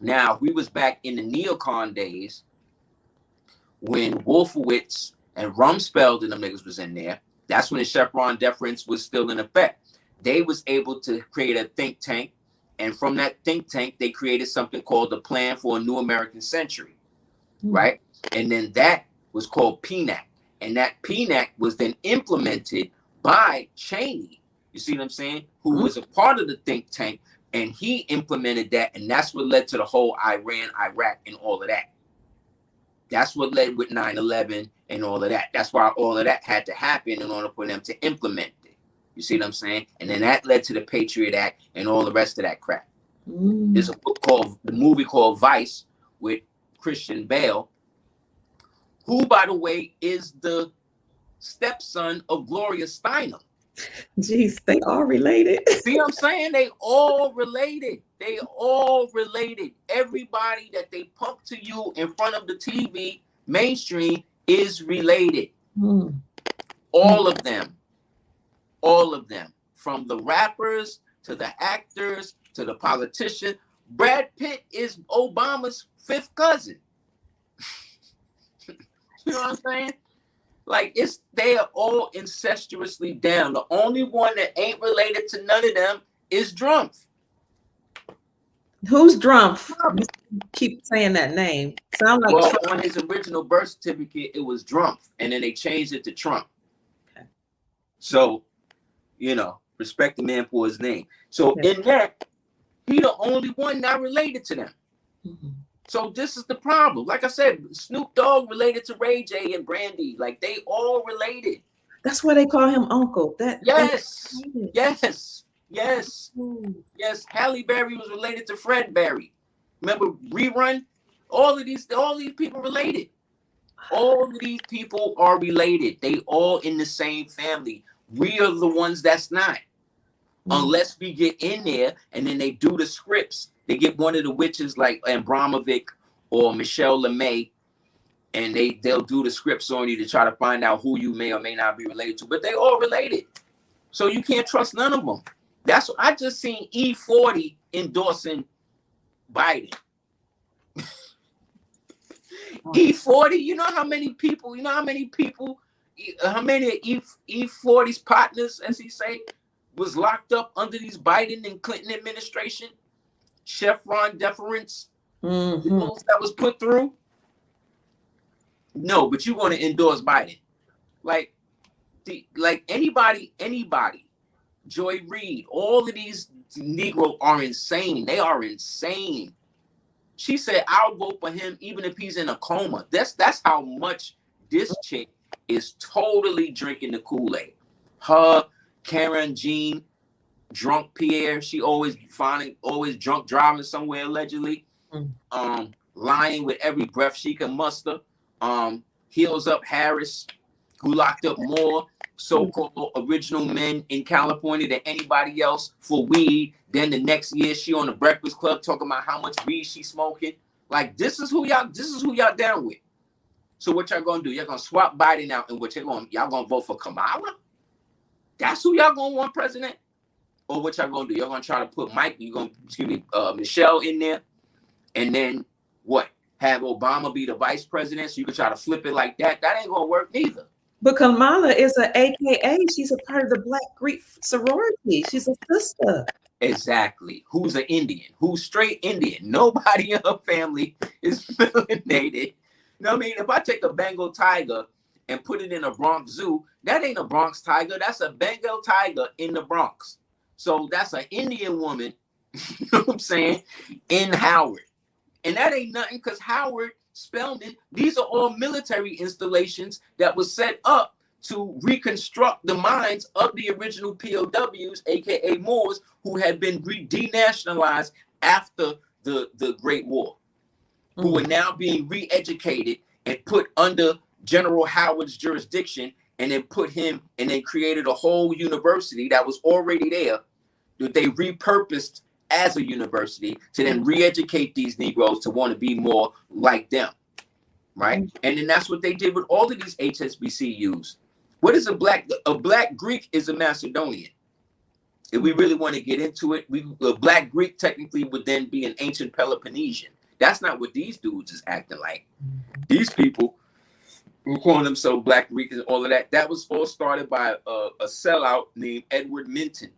Now, we was back in the neocon days when Wolfowitz and Rumsfeld and them niggas was in there. That's when the Chevron deference was still in effect. They was able to create a think tank. And from that think tank, they created something called the Plan for a New American Century. Right? And then that was called PNAC. And that PNAC was then implemented by Cheney, you see what I'm saying, who was a part of the think tank, and he implemented that, and that's what led to the whole Iran, Iraq, and all of that. That's what led with 9/11 and all of that. That's why all of that had to happen in order for them to implement it. You see what I'm saying? And then that led to the Patriot Act and all the rest of that crap. There's the movie called Vice with Christian Bale, who, by the way, is the stepson of Gloria Steinem. Jeez, they all related. See what I'm saying? They all related. They all related. Everybody that they pump to you in front of the TV, mainstream, is related. All of them. All of them. From the rappers to the actors to the politicians. Brad Pitt is Obama's 5th cousin. You know what I'm saying? Like, they are all incestuously down. The only one that ain't related to none of them is Drumpf. Who's Drumpf? Keep saying that name. Sound like well, on his original birth certificate, it was Drumpf, and then they changed it to Trump. Okay. So, you know, respect the man for his name. So in that, he the only one not related to them. So this is the problem. Like I said, Snoop Dogg related to Ray J and Brandy. Like, they all related. That's why they call him Uncle. Yes. Halle Berry was related to Fred Berry. Remember Rerun? All of these people related. All of these people are related. They all in the same family. We are the ones that's not. Unless we get in there and then they do the scripts. They get one of the witches like Abramovic or Michelle LeMay, and they'll do the scripts on you to try to find out who you may or may not be related to. But they all related. So you can't trust none of them. That's what I just seen E40 endorsing Biden. E40, you know how many E40's partners, as he say, was locked up under these Biden and Clinton administration? Chevron deference that was put through. No, but you want to endorse Biden. Like anybody Joy Reid, all of these Negroes are insane. They are insane. She said, I'll vote for him even if he's in a coma. That's how much this chick is totally drinking the Kool-Aid. Her, Karen Jean, drunk Pierre, she always drunk driving somewhere allegedly. Lying with every breath she can muster. Heels Up Harris, who locked up more so-called original men in California than anybody else for weed. Then the next year she on the Breakfast Club talking about how much weed she's smoking. Like, this is who y'all down with. So what y'all gonna do? Y'all gonna swap Biden out, and y'all gonna vote for Kamala? That's who y'all gonna want president? Or what y'all gonna do? Y'all gonna try to put Michelle in there, and then what? Have Obama be the vice president so you can try to flip it like that? That ain't gonna work neither. But Kamala is an AKA. She's a part of the Black Greek sorority. She's a sister. Exactly. Who's an Indian? Who's straight Indian? Nobody in her family is melanated. You know what I mean? If I take a Bengal tiger and put it in a Bronx zoo, that ain't a Bronx tiger. That's a Bengal tiger in the Bronx. So that's an Indian woman, you know what I'm saying, in Howard. And that ain't nothing, because Howard, Spelman, these are all military installations that was set up to reconstruct the minds of the original POWs, aka Moors, who had been denationalized after the Great War, who were now being re-educated and put under General Howard's jurisdiction, and then created a whole university that was already there that they repurposed as a university to then re-educate these Negroes to want to be more like them, right? And then that's what they did with all of these HSBCUs. What is a black Greek is a Macedonian. If we really want to get into it, a black Greek technically would then be an ancient Peloponnesian. That's not what these dudes is acting like. These people who calling themselves black Greek and all of that, that was all started by a sellout named Edward Minton,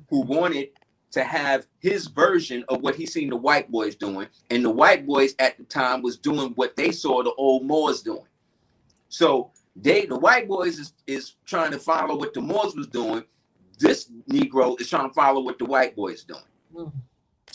who wanted to have his version of what he seen the white boys doing. And the white boys at the time was doing what they saw the old Moors doing. So the white boys is trying to follow what the Moors was doing. This Negro is trying to follow what the white boys doing.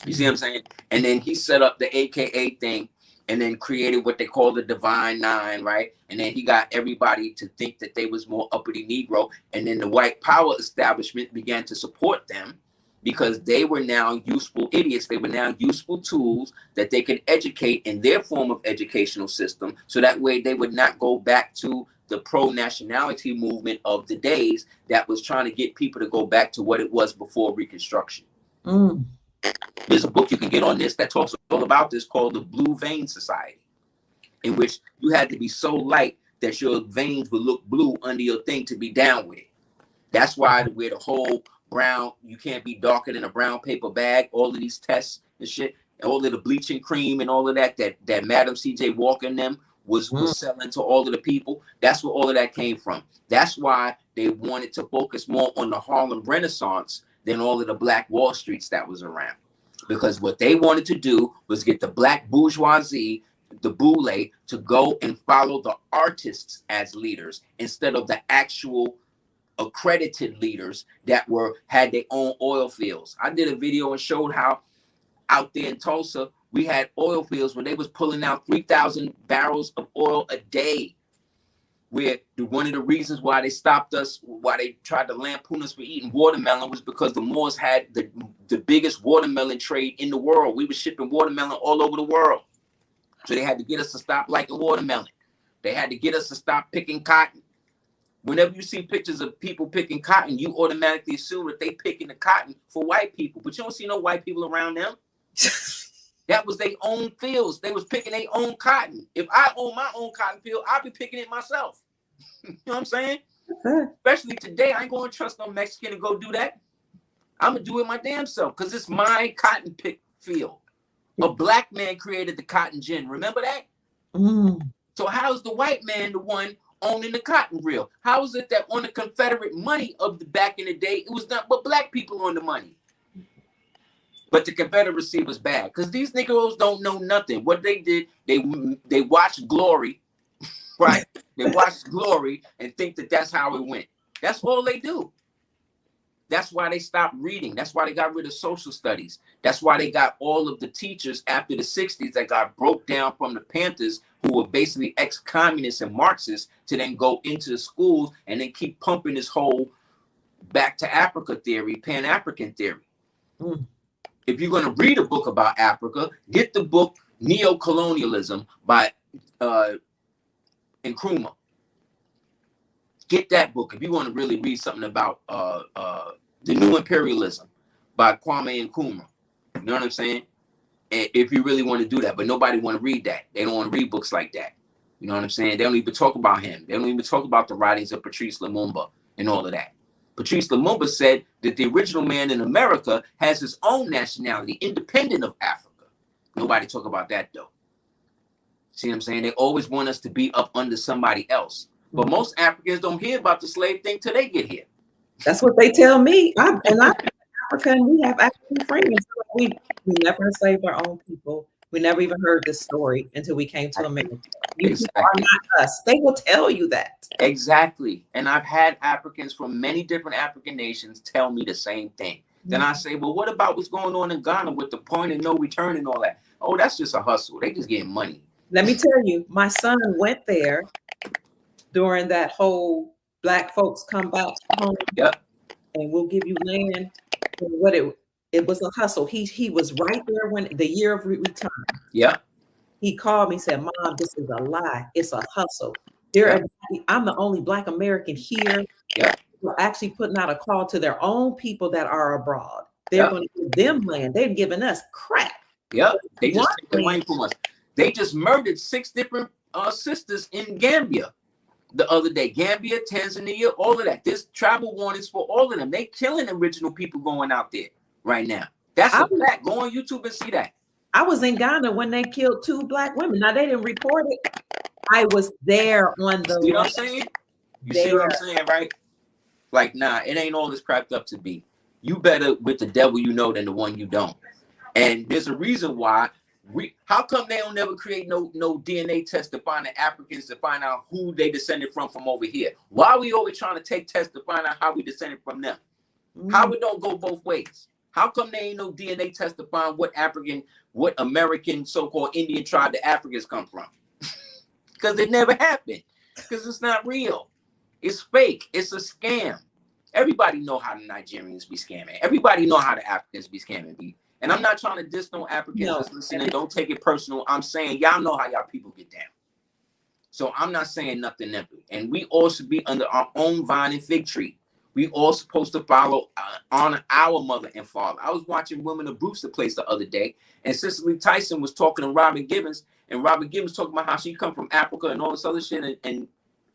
You see what I'm saying? And then he set up the AKA thing and then created what they call the Divine Nine, right? And then he got everybody to think that they was more uppity Negro. And then the white power establishment began to support them because they were now useful idiots. They were now useful tools that they could educate in their form of educational system. So that way they would not go back to the pro-nationality movement of the days that was trying to get people to go back to what it was before Reconstruction. There's a book you can get on this that talks all about this called the Blue Vein Society, in which you had to be so light that your veins would look blue under your thing to be down with it. That's why we're the whole brown, you can't be darker than a brown paper bag, all of these tests and shit, all of the bleaching cream and all of that Madam C.J. Walker and them was selling to all of the people. That's where all of that came from. That's why they wanted to focus more on the Harlem Renaissance than all of the Black Wall Streets that was around. Because what they wanted to do was get the black bourgeoisie, the boule, to go and follow the artists as leaders instead of the actual accredited leaders that had their own oil fields. I did a video and showed how out there in Tulsa, we had oil fields where they was pulling out 3,000 barrels of oil a day. Where one of the reasons why they stopped us, why they tried to lampoon us for eating watermelon, was because the Moors had the biggest watermelon trade in the world. We were shipping watermelon all over the world. So they had to get us to stop liking watermelon. They had to get us to stop picking cotton. Whenever you see pictures of people picking cotton, you automatically assume that they picking the cotton for white people. But you don't see no white people around them. That was their own fields. They was picking their own cotton. If I own my own cotton field, I'll be picking it myself. You know what I'm saying? Especially today, I ain't going to trust no Mexican to go do that. I'm going to do it my damn self because it's my cotton pick field. A black man created the cotton gin. Remember that? So how is the white man the one owning the cotton reel? How is it that on the Confederate money of the back in the day, it was not but black people on the money? But the Confederacy was bad because these Negroes don't know nothing. What they did, they watched Glory, right? They watched Glory and think that that's how it went. That's all they do. That's why they stopped reading. That's why they got rid of social studies. That's why they got all of the teachers after the 60s that got broke down from the Panthers, who were basically ex-communists and Marxists, to then go into the schools and then keep pumping this whole back to Africa theory, Pan-African theory. If you're going to read a book about Africa, get the book Neo-Colonialism by Nkrumah. Get that book if you want to really read something about the New Imperialism by Kwame Nkrumah. You know what I'm saying? And if you really want to do that, but nobody want to read that. They don't want to read books like that. You know what I'm saying? They don't even talk about him. They don't even talk about the writings of Patrice Lumumba and all of that. Patrice Lumumba said that the original man in America has his own nationality, independent of Africa. Nobody talk about that though. See what I'm saying? They always want us to be up under somebody else. But most Africans don't hear about the slave thing till they get here. That's what they tell me. I'm African. We have African friends. We never enslaved our own people. We never even heard this story until we came to America. You Exactly. are not us. They will tell you that. Exactly. And I've had Africans from many different African nations tell me the same thing. Then I say, well, what about what's going on in Ghana with the point of no return and all that? Oh, that's just a hustle. They just getting money. Let me tell you, my son went there during that whole Black folks come back home. Yep. And we'll give you land. And what it was a hustle. He was right there when the year of return. Yeah. He called me and said, Mom, this is a lie. It's a hustle. I'm the only Black American here. Yeah. We're actually putting out a call to their own people that are abroad. They're going to give them land. They're giving us crap. Yep. They just take the money from us. They just murdered 6 different sisters in Gambia the other day. Gambia, Tanzania, all of that. There's travel warnings for all of them. They killing original people going out there right now. That's a fact. Go on YouTube and see that. I was in Ghana when they killed 2 Black women. Now, they didn't report it. I was there on the. You know what I'm saying? You see what I'm saying, right? Like, nah, it ain't all this cracked up to be. You better with the devil you know than the one you don't. And there's a reason why. How come they don't never create no DNA test to find the Africans to find out who they descended from over here? Why are we always trying to take tests to find out how we descended from them? How it don't go both ways? How come there ain't no DNA test to find what American so-called Indian tribe the Africans come from? Because it never happened. Because it's not real. It's fake. It's a scam. Everybody know how the Nigerians be scamming. Everybody know how the Africans be scamming. And I'm not trying to diss no Africans. No. Listen, and don't take it personal. I'm saying y'all know how y'all people get down. So I'm not saying nothing empty. And we all should be under our own vine and fig tree. We all supposed to follow, honor our mother and father. I was watching Women of Brewster Place the other day, and Cicely Tyson was talking to Robin Gibbons, and Robin Gibbons talking about how she come from Africa and all this other shit,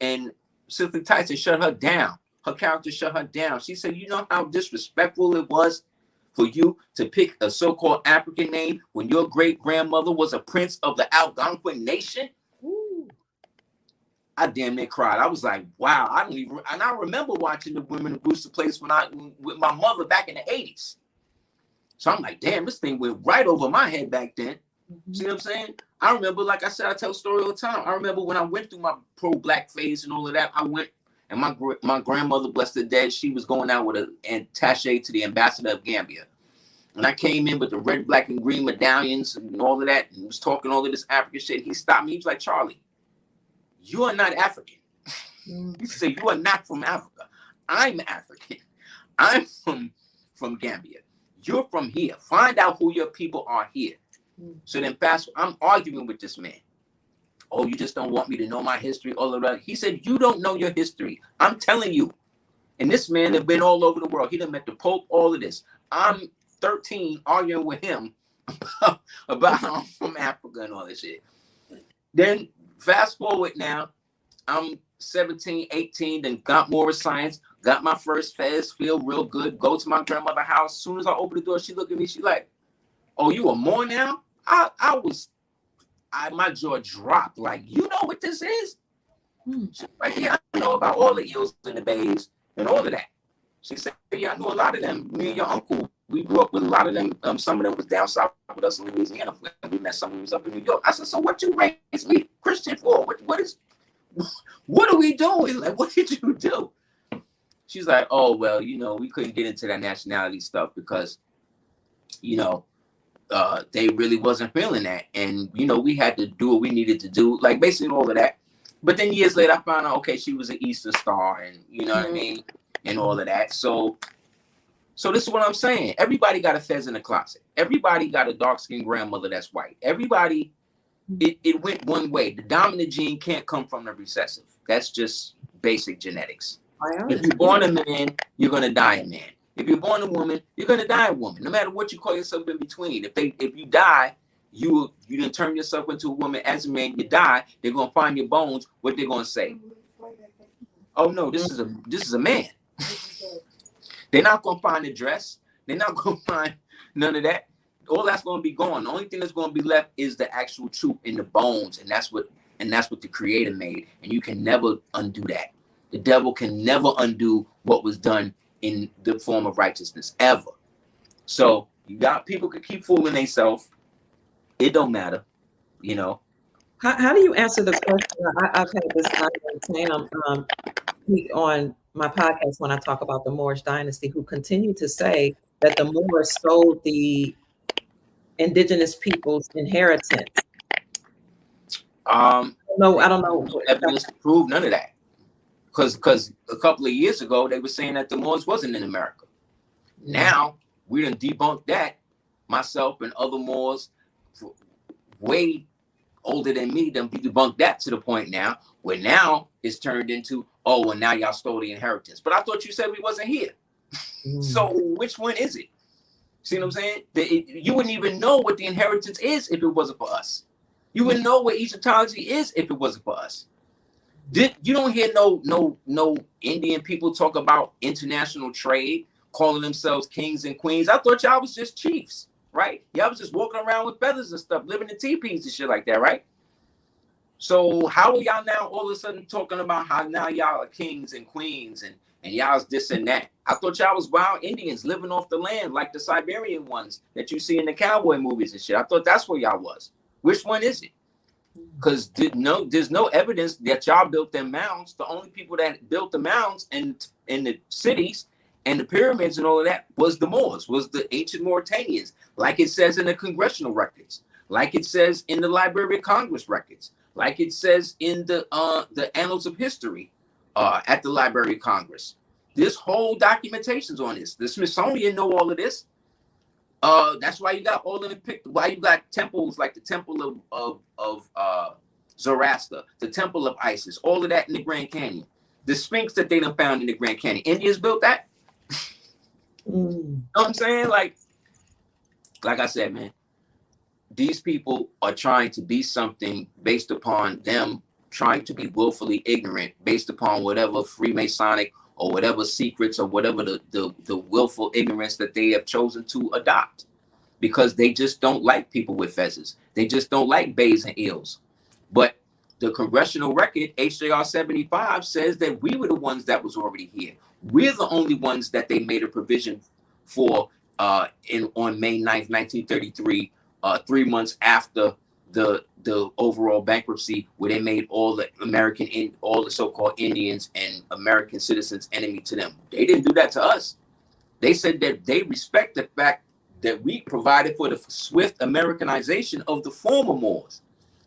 and Cicely Tyson shut her down. Her character shut her down. She said, you know how disrespectful it was for you to pick a so-called African name when your great-grandmother was a prince of the Algonquin nation? Ooh. I damn near cried. I was like, wow. And I remember watching the Women of Brewster Place with my mother back in the 80s. So I'm like, damn, this thing went right over my head back then. See what I'm saying? I remember, like I said, I tell a story all the time. I remember when I went through my pro-Black phase and all of that, I went, and my grandmother, blessed her dead, she was going out with an attaché to the ambassador of Gambia. And I came in with the red, black, and green medallions and all of that, and was talking all of this African shit. He stopped me. He was like, Charlie, you are not African. He said, you are not from Africa. I'm African. I'm from Gambia. You're from here. Find out who your people are here. So then I'm arguing with this man. Oh, you just don't want me to know my history, all of that. He said, you don't know your history. I'm telling you. And this man has been all over the world. He done met the Pope, all of this. I'm 13 arguing with him about how I'm from Africa and all this shit. Then fast forward now, I'm 17, 18, then got more science, got my first fez, feel real good, go to my grandmother's house. As soon as I open the door, she looked at me, she like, oh, you are more now? My jaw dropped. Like, you know what this is? She's like, yeah, I know about all the eels and the bays and all of that. She said, yeah, I know a lot of them. Me and your uncle, we grew up with a lot of them. Some of them was down south with us in Louisiana. We met some of them was up in New York. I said, so what you raised me Christian for? What are we doing? Like, what did you do? she's like, oh, well, you know, we couldn't get into that nationality stuff because, you know, they really wasn't feeling that. And, you know, we had to do what we needed to do, like basically all of that. But then years later, I found out, okay, she was an Easter Star and, you know what I mean? And all of that. So this is what I'm saying. Everybody got a fez in the closet. Everybody got a dark-skinned grandmother that's white. Everybody, it went one way. The dominant gene can't come from the recessive. That's just basic genetics. If you're born a man, you're going to die a man. If you're born a woman, you're going to die a woman, no matter what you call yourself in between. If you die, you didn't turn yourself into a woman as a man, you die, they're going to find your bones. What they're going to say? Oh, no, this is a man. They're not going to find a dress. They're not going to find none of that. All that's going to be gone. The only thing that's going to be left is the actual truth in the bones, and that's what the Creator made. And you can never undo that. The devil can never undo what was done in the form of righteousness, ever. So you got people could keep fooling themselves. It don't matter, you know. How do you answer the question? I've had this Sam speak on my podcast when I talk about the Moorish dynasty, who continue to say that the Moors stole the indigenous people's inheritance. I don't know. Evidence to prove none of that. Because a couple of years ago, they were saying that the Moors wasn't in America. Now, we done debunked that. Myself and other Moors, way older than me, done debunked that to the point now, where now it's turned into, oh, well, now y'all stole the inheritance. But I thought you said we wasn't here. So which one is it? See what I'm saying? You wouldn't even know what the inheritance is if it wasn't for us. You wouldn't know what Egyptology is if it wasn't for us. You don't hear no Indian people talk about international trade, calling themselves kings and queens. I thought y'all was just chiefs, right? Y'all was just walking around with feathers and stuff, living in teepees and shit like that, right? So how are y'all now all of a sudden talking about how now y'all are kings and queens and y'all's this and that? I thought y'all was wild Indians living off the land like the Siberian ones that you see in the cowboy movies and shit. I thought that's where y'all was. Which one is it? Because there's no evidence that y'all built them mounds. The only people that built the mounds in the cities and the pyramids and all of that was the Moors, was the ancient Mauritanians, like it says in the congressional records, like it says in the Library of Congress records, like it says in the Annals of History at the Library of Congress. This whole documentation's on this. The Smithsonian know all of this. That's why you got all of the why you got temples like the Temple of Zoroaster, the Temple of Isis, all of that in the Grand Canyon. The Sphinx that they done found in the Grand Canyon. Indians built that. You know what I'm saying? Like I said, man, these people are trying to be something based upon them trying to be willfully ignorant, based upon whatever Freemasonic or whatever secrets or whatever the willful ignorance that they have chosen to adopt, because they just don't like people with fezzes. They just don't like bays and eels. But the congressional record, HJR 75, says that we were the ones that was already here. We're the only ones that they made a provision for on May 9th, 1933, 3 months after the overall bankruptcy, where they made all the so-called Indians and American citizens enemy to them. They didn't do that to us. They said that they respect the fact that we provided for the swift Americanization of the former Moors,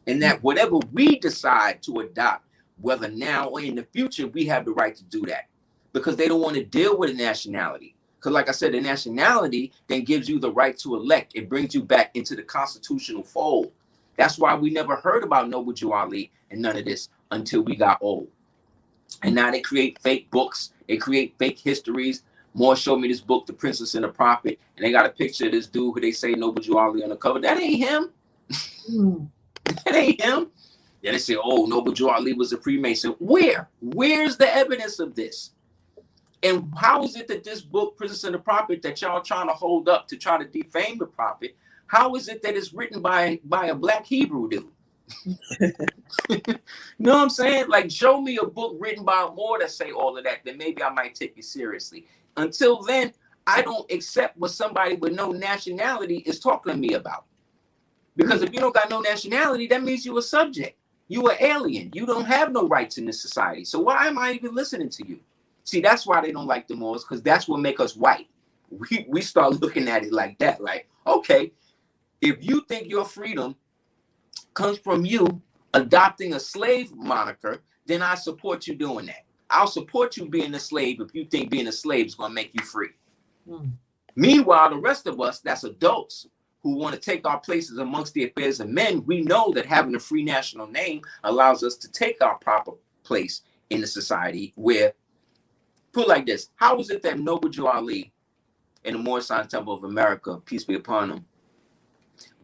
and that whatever we decide to adopt, whether now or in the future, we have the right to do that, because they don't want to deal with a nationality. Because like I said, the nationality then gives you the right to elect. It brings you back into the constitutional fold. That's why we never heard about Noble Jew Ali and none of this until we got old. And now they create fake books. They create fake histories. Moore showed me this book, The Princess and the Prophet, and they got a picture of this dude who they say Noble Jew Ali on the cover. That ain't him. That ain't him. Then they say, oh, Noble Jew Ali was a Freemason. Where's the evidence of this? And how is it that this book, Princess and the Prophet, that y'all trying to hold up to try to defame the prophet, how is it that it's written by a black Hebrew dude? You know what I'm saying? Like, show me a book written by a Moor that say all of that, then maybe I might take you seriously. Until then, I don't accept what somebody with no nationality is talking to me about. Because if you don't got no nationality, that means you're a subject. You are alien. You don't have no rights in this society. So why am I even listening to you? See, that's why they don't like the Moors, because that's what make us white. We start looking at it like that. Like, okay, if you think your freedom comes from you adopting a slave moniker, then I support you doing that. I'll support you being a slave if you think being a slave is going to make you free. Meanwhile, the rest of us, that's adults, who want to take our places amongst the affairs of men, we know that having a free national name allows us to take our proper place in the society where, put it like this, how is it that Noble Jew Ali in the Moorish Temple of America, peace be upon him,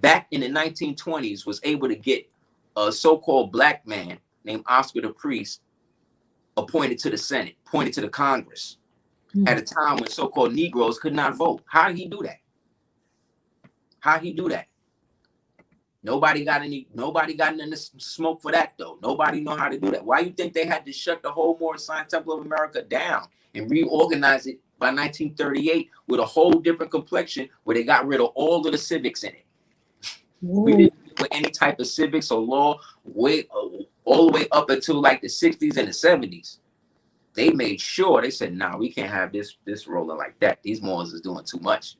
back in the 1920s was able to get a so-called black man named Oscar the Priest appointed to the Senate, appointed to the Congress, at a time when so-called Negroes could not vote? How did he do that? How he do that? Nobody got any smoke for that, though. Nobody know how to do that. Why you think they had to shut the whole Moorish Temple of America down and reorganize it by 1938 with a whole different complexion, where they got rid of all of the civics in it? We didn't do any type of civics or law all the way up until like the 60s and the 70s. They made sure, they said, nah, we can't have this rolling like that. These Moors is doing too much.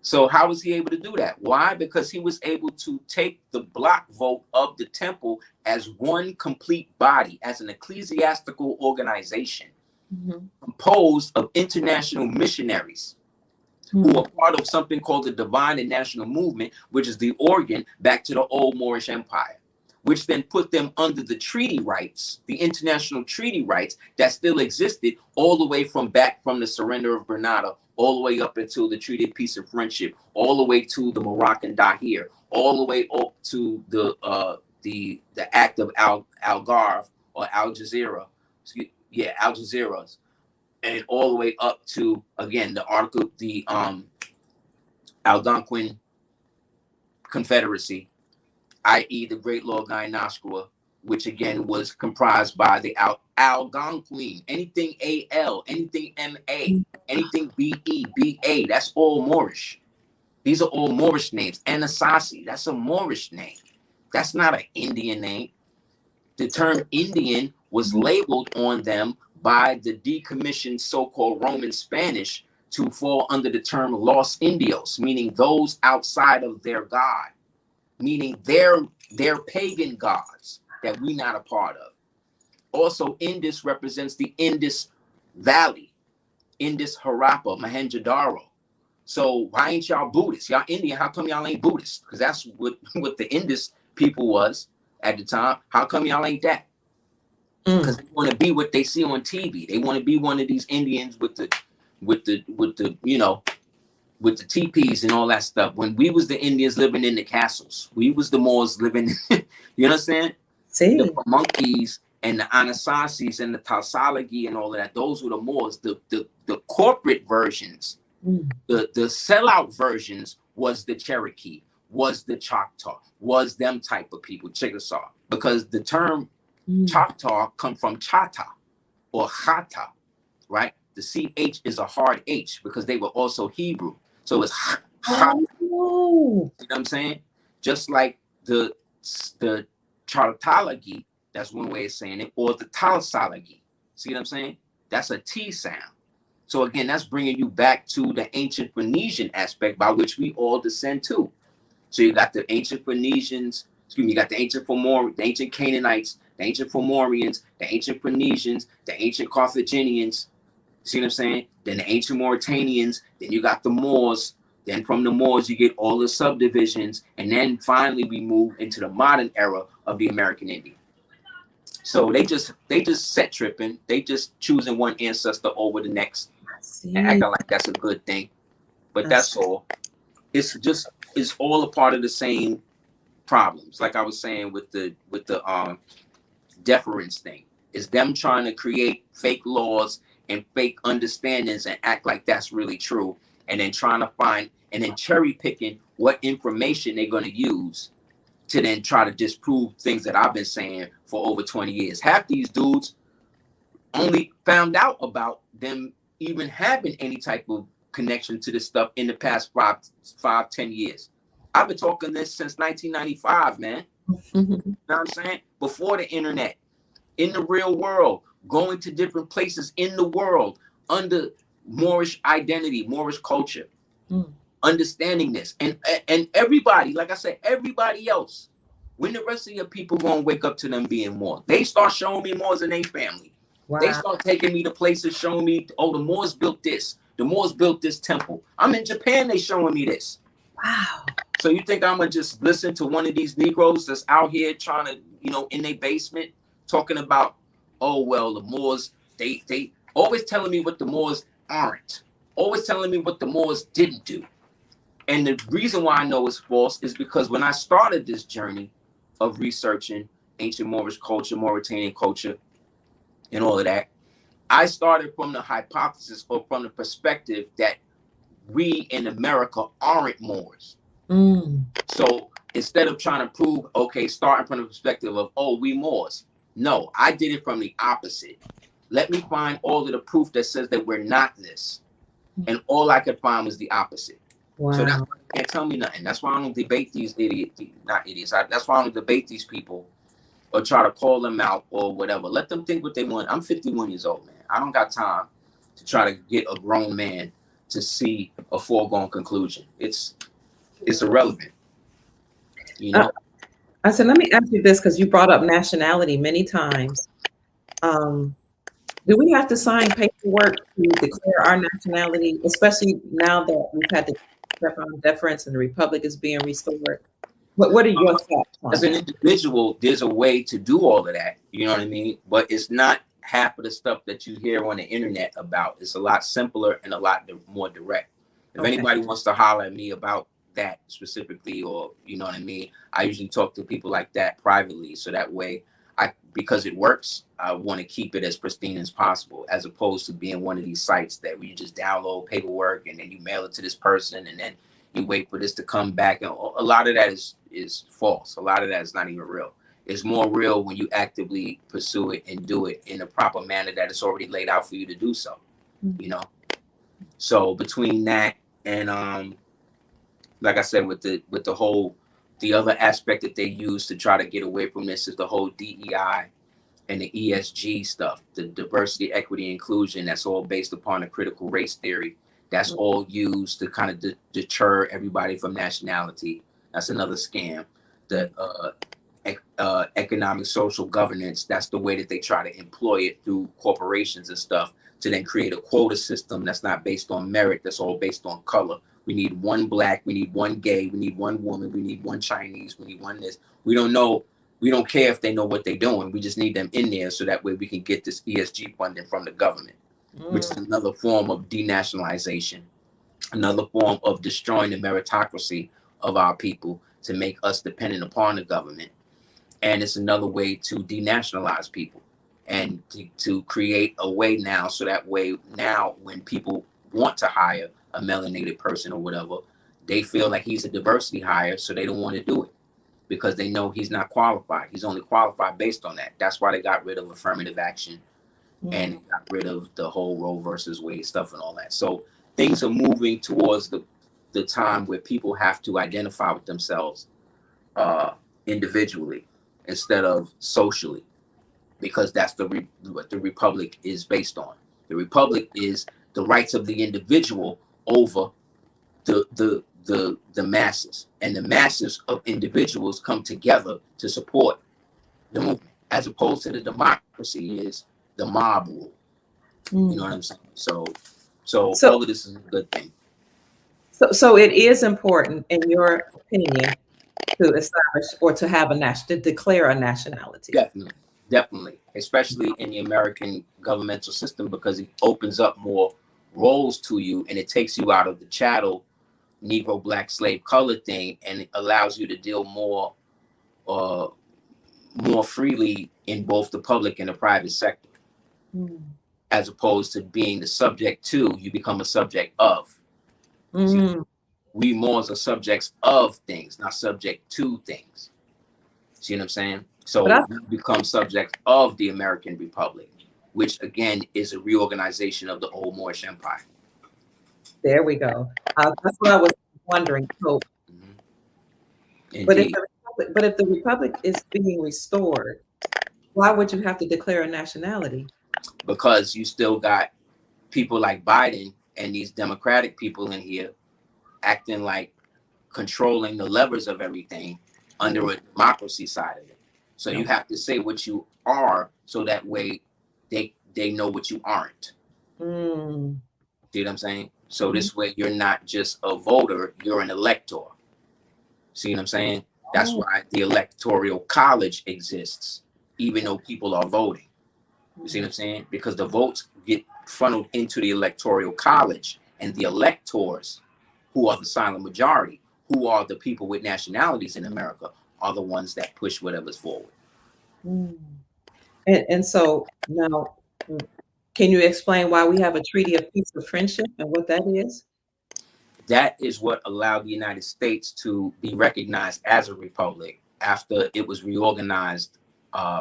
So how was he able to do that? Why? Because he was able to take the block vote of the temple as one complete body, as an ecclesiastical organization composed of international missionaries who are part of something called the Divine and National Movement, which is the organ back to the old Moorish Empire, which then put them under the treaty rights, the international treaty rights that still existed all the way from the surrender of Grenada, all the way up until the Treaty of Peace and Friendship, all the way to the Moroccan Dahir, all the way up to the Act of Algarve or Al Jazeera, Al Jazeera's, and all the way up to, again, the article, the Algonquin Confederacy, i.e. the Great Law of Guyana, which again was comprised by the Algonquin, anything AL, anything MA, anything BE, BA, that's all Moorish. These are all Moorish names. Anasazi, that's a Moorish name. That's not an Indian name. The term Indian was labeled on them by the decommissioned so-called Roman Spanish to fall under the term Los Indios, meaning those outside of their God, meaning their pagan gods that we're not a part of. Also, Indus represents the Indus Valley, Indus, Harappa, Mohenjo-daro. So why ain't y'all Buddhists? Y'all Indian, how come y'all ain't Buddhists? Because that's what the Indus people was at the time. How come y'all ain't that? Because they want to be what they see on TV. They want to be one of these Indians with the teepees and all that stuff. When we was the Indians living in the castles, we was the Moors living, you understand? See. The monkeys and the Anasazis and the Talsalagi and all of that, those were the Moors. The corporate versions, the sellout versions was the Cherokee, was the Choctaw, was them type of people, Chickasaw. Because the term Choctaw come from Chata or Chata, right? The CH is a hard H because they were also Hebrew. So it's Chata. You know what I'm saying? Just like the Chartalagi, that's one way of saying it, or the Talsalagi. See what I'm saying? That's a T sound. So again, that's bringing you back to the ancient Phoenician aspect by which we all descend to. So you got the ancient Phoenicians, you got the ancient the ancient Canaanites, the ancient Fomorians, the ancient Phoenicians, the ancient Carthaginians. See what I'm saying? Then the ancient Mauritanians, then you got the Moors. Then from the Moors, you get all the subdivisions. And then finally, we move into the modern era of the American Indian. So they just set tripping. They just choosing one ancestor over the next and acting like that's a good thing. But that's all. It's all a part of the same problems. Like I was saying with the deference thing. Is them trying to create fake laws and fake understandings and act like that's really true, and then trying to find and then cherry picking what information they're going to use to then try to disprove things that I've been saying for over 20 years. Half these dudes only found out about them even having any type of connection to this stuff in the past 10 years. I've been talking this since 1995, man. You know what I'm saying? Before the internet, in the real world, going to different places in the world under Moorish identity, Moorish culture, understanding this. And everybody, like I said, everybody else, when the rest of your people gonna wake up to them being Moors, they start showing me Moors in their family. Wow. They start taking me to places, showing me, oh, the Moors built this. The Moors built this temple. I'm in Japan, they showing me this. Wow. So you think I'm gonna just listen to one of these Negroes that's out here trying to, you know, in their basement talking about, oh, well, the Moors, they always telling me what the Moors aren't. Always telling me what the Moors didn't do. And the reason why I know it's false is because when I started this journey of researching ancient Moorish culture, Mauritanian culture, and all of that, I started from the hypothesis or from the perspective that we in America aren't Moors. So instead of trying to prove, okay, starting from the perspective of, oh, we Moors. No, I did it from the opposite. Let me find all of the proof that says that we're not this. And all I could find was the opposite. Wow. So that's why they can't tell me nothing. That's why I don't debate these not idiots. That's why I don't debate these people or try to call them out or whatever. Let them think what they want. I'm 51 years old, man. I don't got time to try to get a grown man to see a foregone conclusion. It's irrelevant. You know? I said, let me ask you this, because you brought up nationality many times. Do we have to sign paperwork to declare our nationality, especially now that we've had to step on deference and the republic is being restored? What are your thoughts on as an individual? There's a way to do all of that. You know what I mean? But it's not half of the stuff that you hear on the internet about. It's a lot simpler and a lot more direct. If anybody wants to holler at me about that specifically, or you know what I mean, I usually talk to people like that privately, so that way because it works, I want to keep it as pristine as possible, as opposed to being one of these sites that where you just download paperwork and then you mail it to this person and then you wait for this to come back. And a lot of that is false. A lot of that is not even real. It's more real when you actively pursue it and do it in a proper manner that it's already laid out for you to do so. You know, so between that and like I said, with the whole, the other aspect that they use to try to get away from this is the whole DEI and the ESG stuff, the diversity, equity, inclusion. That's all based upon the critical race theory. That's all used to kind of deter everybody from nationality. That's another scam. The economic social governance, that's the way that they try to employ it through corporations and stuff, to then create a quota system that's not based on merit, that's all based on color. We need one black, we need one gay, we need one woman, we need one Chinese, we need one this. We don't know, we don't care if they know what they're doing. We just need them in there so that way we can get this ESG funding from the government, which is another form of denationalization, another form of destroying the meritocracy of our people to make us dependent upon the government. And it's another way to denationalize people and to create a way now, so that way now when people want to hire a melanated person or whatever, they feel like he's a diversity hire, so they don't want to do it because they know he's not qualified. He's only qualified based on that. That's why they got rid of affirmative action and got rid of the whole Roe versus Wade stuff and all that. So things are moving towards the time where people have to identify with themselves individually instead of socially, because that's what the republic is based on. The republic is the rights of the individual over the masses, and the masses of individuals come together to support the movement, as opposed to the democracy is the mob rule. You know what I'm saying? So all of this is a good thing. So it is important, in your opinion, to establish or to have to declare a nationality. Definitely, especially in the American governmental system, because it opens up more roles to you and it takes you out of the chattel Negro, black, slave, color thing, and it allows you to deal more freely in both the public and the private sector, as opposed to being the subject to, you become a subject of. See, we Moors are subjects of things, not subject to things. See what I'm saying? So we become subjects of the American Republic, which again is a reorganization of the old Moorish Empire. There we go. That's what I was wondering. So, but if the republic is being restored, why would you have to declare a nationality? because you still got people like Biden and these Democratic people in here acting like controlling the levers of everything under a democracy side of it. So you have to say what you are, so that way they know what you aren't. See what I'm saying? So this way you're not just a voter, you're an elector. See what I'm saying? That's why the electoral college exists, even though people are voting. You see what I'm saying? Because the votes get funneled into the electoral college, and the electors, who are the silent majority, who are the people with nationalities in America, are the ones that push whatever's forward. And so now, can you explain why we have a treaty of peace of friendship and what that is? That is what allowed the United States to be recognized as a republic after it was reorganized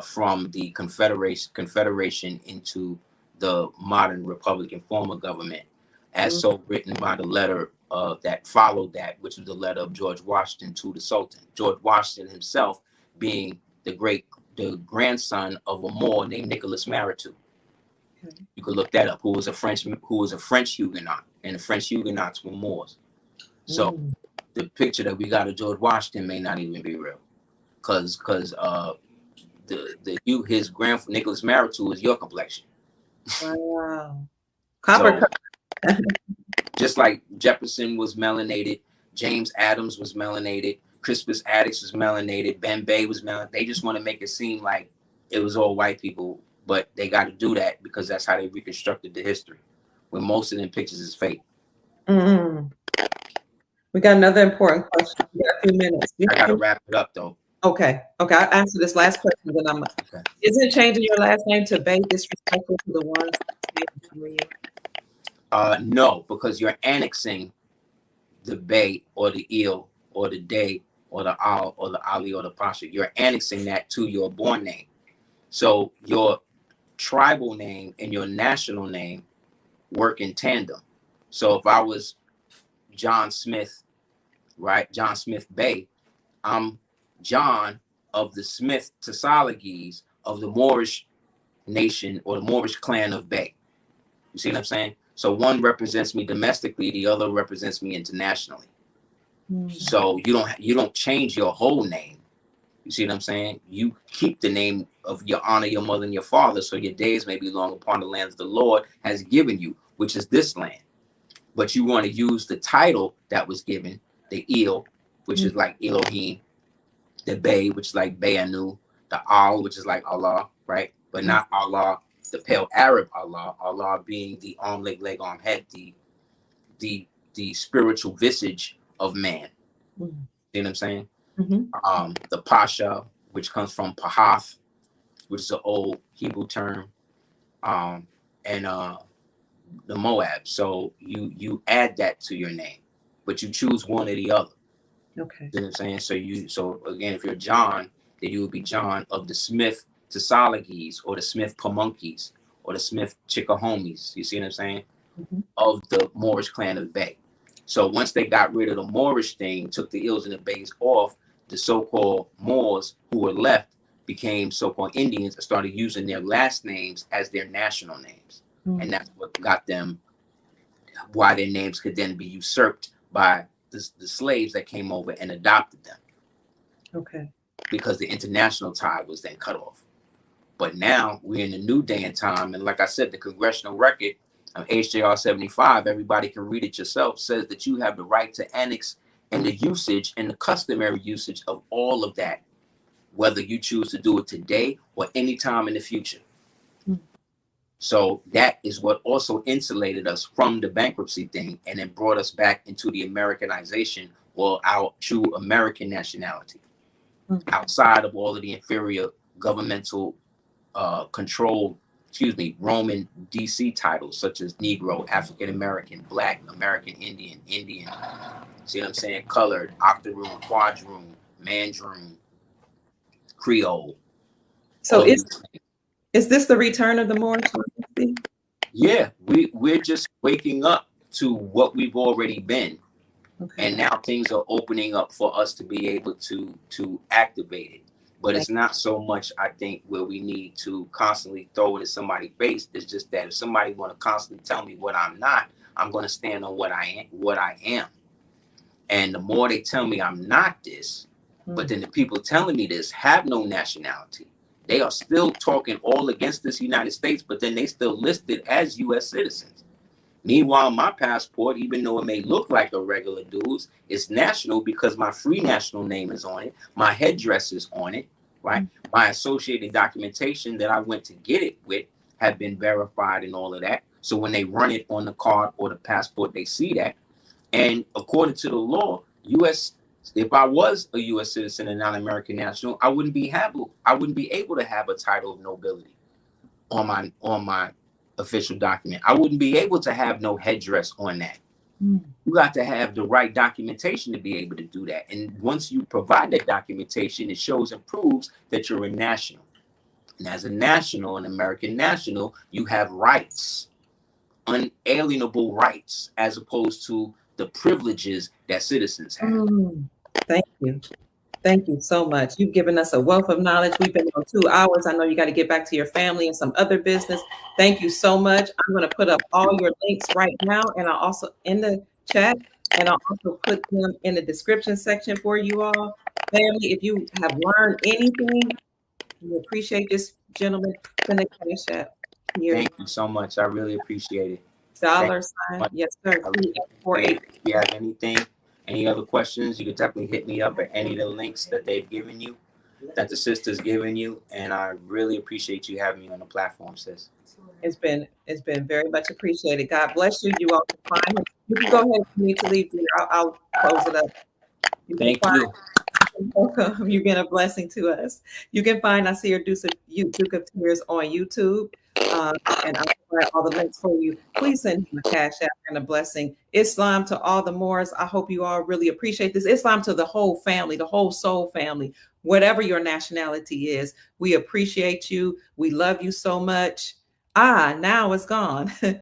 from the confederation into the modern Republican form of government, as so written by the letter that followed that, which was the letter of George Washington to the Sultan. George Washington himself being the grandson of a Moor named Nicholas Maritou. You could look that up. Who was a French Huguenot, and the French Huguenots were Moors. So the picture that we got of George Washington may not even be real, because his grandfather Nicholas Maritou is your complexion. Wow, copper. So, just like Jefferson was melanated, James Adams was melanated, Crispus Attucks was melanated, Ben Bay was melanated. They just want to make it seem like it was all white people. But they got to do that because that's how they reconstructed the history, when most of them pictures is fake. We got another important question. We got a few minutes. I got to wrap it up, though. Okay. I'll answer this last question. Then okay. Isn't changing your last name to Bay disrespectful to the ones before you? No, because you're annexing the Bay or the Eel or the Day or the Al or the Ali or the Pasha. You're annexing that to your born name. So your tribal name and your national name work in tandem. So if I was John Smith, right, John Smith Bay, I'm John of the Smith Tsalagies of the Moorish nation or the Moorish clan of Bay. You see what I'm saying? So one represents me domestically, the other represents me internationally. So you don't change your whole name. You see what I'm saying? You keep the name of your honor, your mother, and your father, so your days may be long upon the lands the Lord has given you, which is this land. But you want to use the title that was given, the Il, which is like Elohim, the Bay, which is like Bayanu, the Al, which is like Allah, right? But not Allah, the pale Arab Allah, Allah being the arm, leg, arm, head, the spiritual visage of man. You know what I'm saying? The Pasha, which comes from Pahath, which is an old Hebrew term, and the Moab. So you add that to your name, but you choose one or the other. Okay. You know what I'm saying? So again, if you're John, then you would be John of the Smith Tsalagies or the Smith Pamunkeys or the Smith Chickahomies. You see what I'm saying? Of the Moorish clan of Bay. So once they got rid of the Moorish thing, took the Ils and the Bays off, the so-called Moors who were left became so-called Indians and started using their last names as their national names. And that's what got them, why their names could then be usurped by the slaves that came over and adopted them. Okay. Because the international tie was then cut off. But now we're in a new day and time. And like I said, the congressional record of HJR 75, everybody can read it yourself, says that you have the right to annex and the usage and the customary usage of all of that, whether you choose to do it today or any time in the future. So that is what also insulated us from the bankruptcy thing and then brought us back into the Americanization or our true American nationality. Outside of all of the inferior governmental control, Roman DC titles such as Negro, African American, Black, American Indian, see what I'm saying? Colored, octoroon, quadroon, mandroon, Creole. So is this the return of the Moorish? Yeah, we're just waking up to what we've already been. Okay. And now things are opening up for us to be able to activate it. But it's not so much, I think, where we need to constantly throw it in somebody's face. It's just that if somebody want to constantly tell me what I'm not, I'm going to stand on what I am. And the more they tell me I'm not this, but then the people telling me this have no nationality. They are still talking all against this United States, but then they still listed as U.S. citizens. Meanwhile, my passport, even though it may look like a regular dude's, it's national because my free national name is on it. My headdress is on it, right? My associated documentation that I went to get it with have been verified and all of that. So when they run it on the card or the passport, they see that. And according to the law, if I was a U.S. citizen and not an American national, I wouldn't be able to have a title of nobility on my official document. I wouldn't be able to have no headdress on that. You got to have the right documentation to be able to do that. And once you provide that documentation, it shows and proves that you're a national. And as a national, an American national, you have rights, unalienable rights, as opposed to the privileges that citizens have. Thank you. Thank you so much. You've given us a wealth of knowledge. We've been on 2 hours. I know you got to get back to your family and some other business. Thank you so much. I'm going to put up all your links right now, and I'll also in the chat, and I'll also put them in the description section for you all. Family, if you have learned anything, we appreciate this gentleman. Send a cash app here. Thank you so much. I really appreciate it. $sign. Yes, sir. If you have any other questions, you can definitely hit me up at any of the links that they've given you, that the sister's given you. And I really appreciate you having me on the platform, sis. It's been very much appreciated. God bless you. You all can find him. You can go ahead for me to leave here. I'll close it up. Thank you. Welcome. You've been a blessing to us. You can find Aseer Duke of Tears on YouTube. And I'll provide all the links for you. Please send him a cash app and a blessing. Islam to all the Moors. I hope you all really appreciate this. Islam to the whole family, the whole soul family, whatever your nationality is. We appreciate you. We love you so much. Now it's gone.